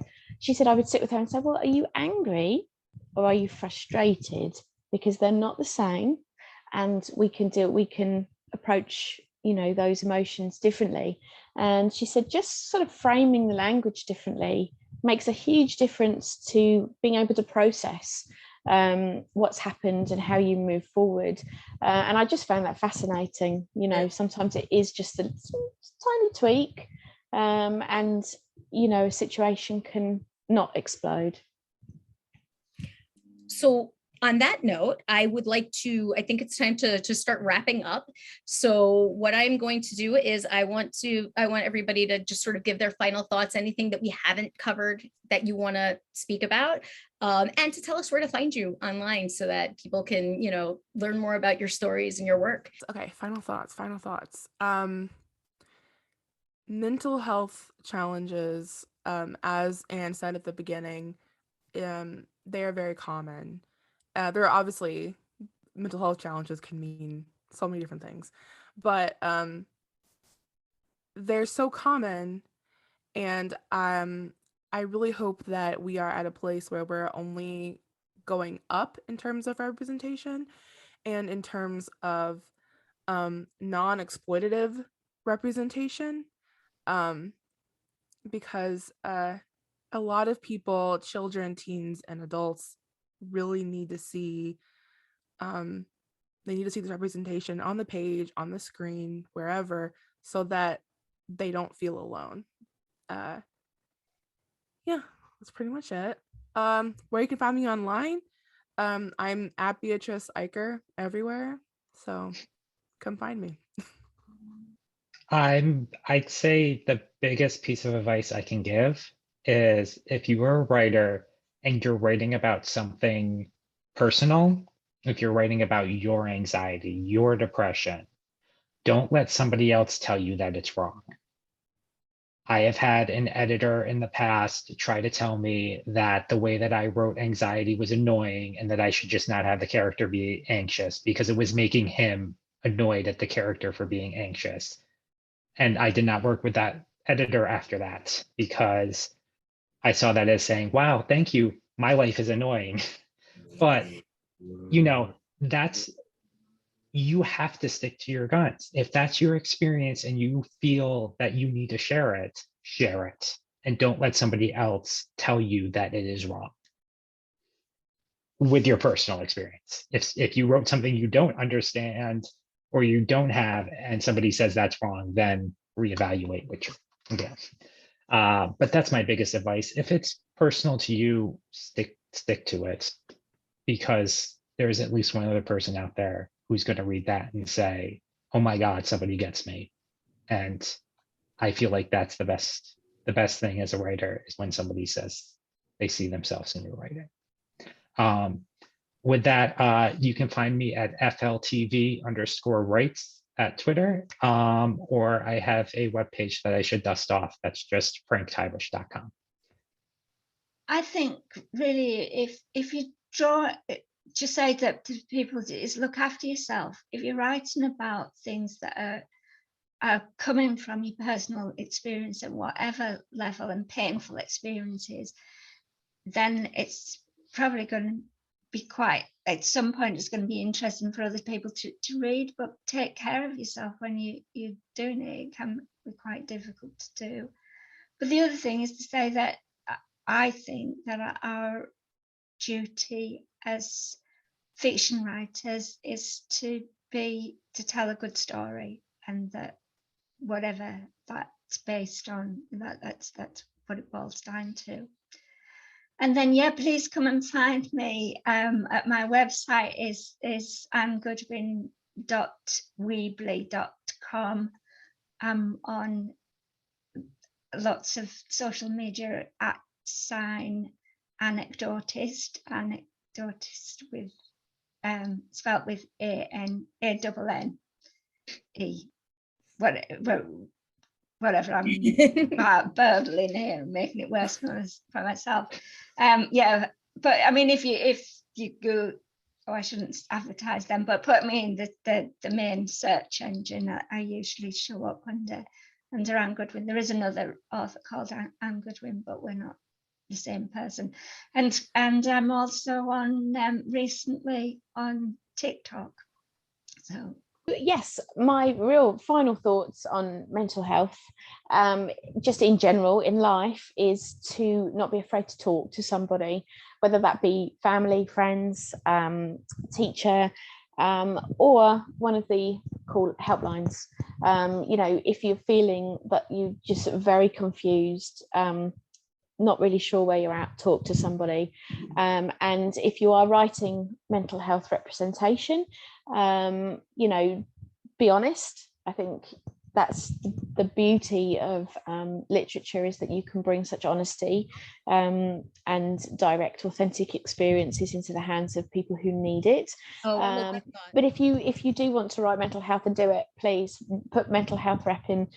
[SPEAKER 5] I would sit with her and say, well, are you angry or are you frustrated? Because they're not the same, and we can approach, you know, those emotions differently. And she said just sort of framing the language differently makes a huge difference to being able to process what's happened and how you move forward. And I just found that fascinating. You know, sometimes it is just a tiny tweak, and, you know, a situation can not explode.
[SPEAKER 1] So on that note, I think it's time to start wrapping up. So what I'm going to do is I want everybody to just sort of give their final thoughts, anything that we haven't covered that you want to speak about, and to tell us where to find you online so that people can, you know, learn more about your stories and your work.
[SPEAKER 2] Okay, final thoughts. Mental health challenges, as Anne said at the beginning, they are very common. There are obviously mental health challenges can mean so many different things, but they're so common, and I really hope that we are at a place where we're only going up in terms of representation and in terms of non-exploitative representation, because a lot of people, children, teens, and adults, really need to see this representation on the page, on the screen, wherever, so that they don't feel alone. Yeah, that's pretty much it. Where you can find me online, I'm at Beatrice Iker everywhere, so come find me.
[SPEAKER 3] I'd say the biggest piece of advice I can give is if you are a writer and you're writing about something personal, if you're writing about your anxiety, your depression, don't let somebody else tell you that it's wrong. I have had an editor in the past try to tell me that the way that I wrote anxiety was annoying and that I should just not have the character be anxious because it was making him annoyed at the character for being anxious. And I did not work with that editor after that because I saw that as saying, wow, thank you. My life is annoying. But, you know, you have to stick to your guns. If that's your experience and you feel that you need to share it. And don't let somebody else tell you that it is wrong with your personal experience. If you wrote something you don't understand or you don't have and somebody says that's wrong, then reevaluate what you're doing. But that's my biggest advice. If it's personal to you, stick to it, because there's at least one other person out there who's going to read that and say, oh my God, somebody gets me. And I feel like that's the best thing as a writer is when somebody says they see themselves in your writing. With that, you can find me at FLTV_writes. at Twitter, or I have a webpage that I should dust off. That's just franktybush.com.
[SPEAKER 4] I think really if you draw, just say that to people is look after yourself. If you're writing about things that are coming from your personal experience at whatever level and painful experiences, then it's probably going to be quite, at some point it's going to be interesting for other people to read, but take care of yourself when you're doing it. It can be quite difficult to do. But the other thing is to say that I think that our duty as fiction writers is to tell a good story, and that whatever that's based on, that's what it boils down to. And then, yeah, please come and find me at my website is goodwin.weebly.com. I'm on lots of social media at anecdotist with spelt with ANNE. Whatever, I'm burbling here and making it worse for myself. Yeah, but I mean, if you go, oh, I shouldn't advertise them, but put me in the main search engine, I usually show up under Anne Goodwin. There is another author called Anne Goodwin, but we're not the same person. And I'm also on recently on TikTok. So
[SPEAKER 5] yes, my real final thoughts on mental health, just in general in life, is to not be afraid to talk to somebody, whether that be family, friends, teacher, or one of the call helplines. You know, if you're feeling that you're just very confused, not really sure where you're at, talk to somebody. And if you are writing mental health representation, you know, be honest. I think that's the beauty of literature, is that you can bring such honesty and direct, authentic experiences into the hands of people who need it. But if you do want to write mental health and do it, please put mental health rep in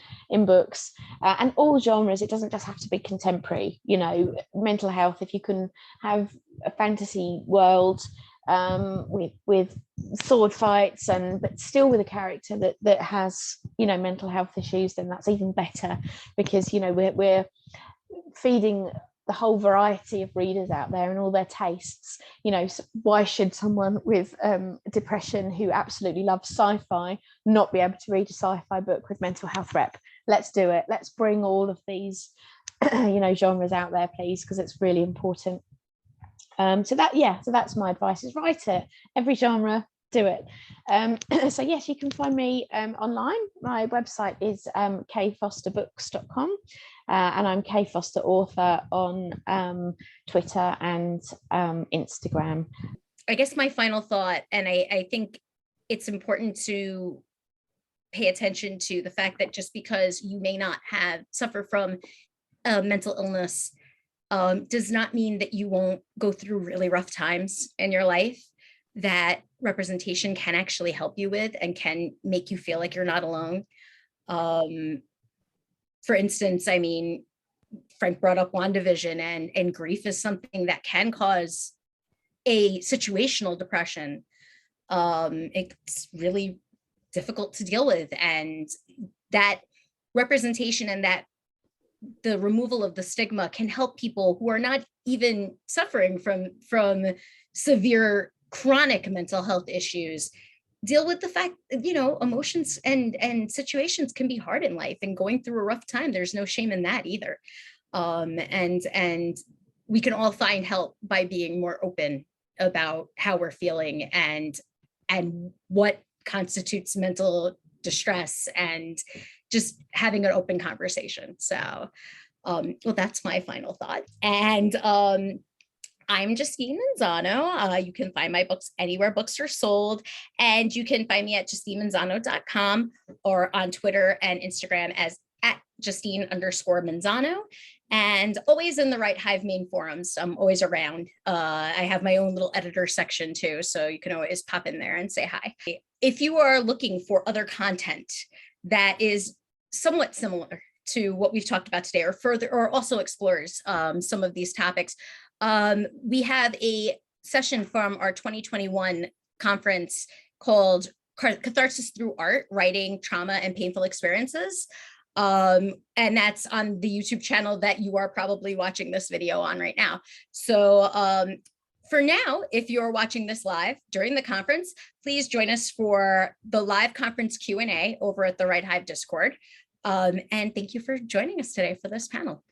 [SPEAKER 5] books, and all genres. It doesn't just have to be contemporary. You know, mental health. If you can have a fantasy world with sword fights, but still with a character that has, you know, mental health issues, then that's even better, because, you know, we're feeding the whole variety of readers out there and all their tastes. You know, so why should someone with depression who absolutely loves sci-fi not be able to read a sci-fi book with mental health rep? Let's do it. Let's bring all of these you know, genres out there, please, because it's really important. So that's my advice, is write it, every genre, do it. So yes, you can find me online. My website is kfosterbooks.com, and I'm K Foster Author on Twitter and Instagram.
[SPEAKER 1] I guess my final thought, and I think it's important to pay attention to the fact that just because you may not suffer from a mental illness does not mean that you won't go through really rough times in your life, that representation can actually help you with and can make you feel like you're not alone. For instance, I mean, Frank brought up WandaVision, and grief is something that can cause a situational depression. It's really difficult to deal with, and that representation and that the removal of the stigma can help people who are not even suffering from severe chronic mental health issues deal with the fact that, you know, emotions and situations can be hard in life, and going through a rough time, there's no shame in that either. And we can all find help by being more open about how we're feeling and what constitutes mental distress, and just having an open conversation. So, well, that's my final thought. And I'm Justine Manzano. You can find my books anywhere books are sold, and you can find me at justinemanzano.com or on Twitter and Instagram as Justine_Manzano, and always in the WriteHive main forums. I'm always around. I have my own little editor section too, so you can always pop in there and say hi. If you are looking for other content that is somewhat similar to what we've talked about today, or further, or also explores some of these topics, we have a session from our 2021 conference called Catharsis Through Art, Writing Trauma and Painful Experiences. And that's on the YouTube channel that you are probably watching this video on right now. So for now, if you're watching this live during the conference, please join us for the live conference Q&A over at the WriteHive Discord. And thank you for joining us today for this panel.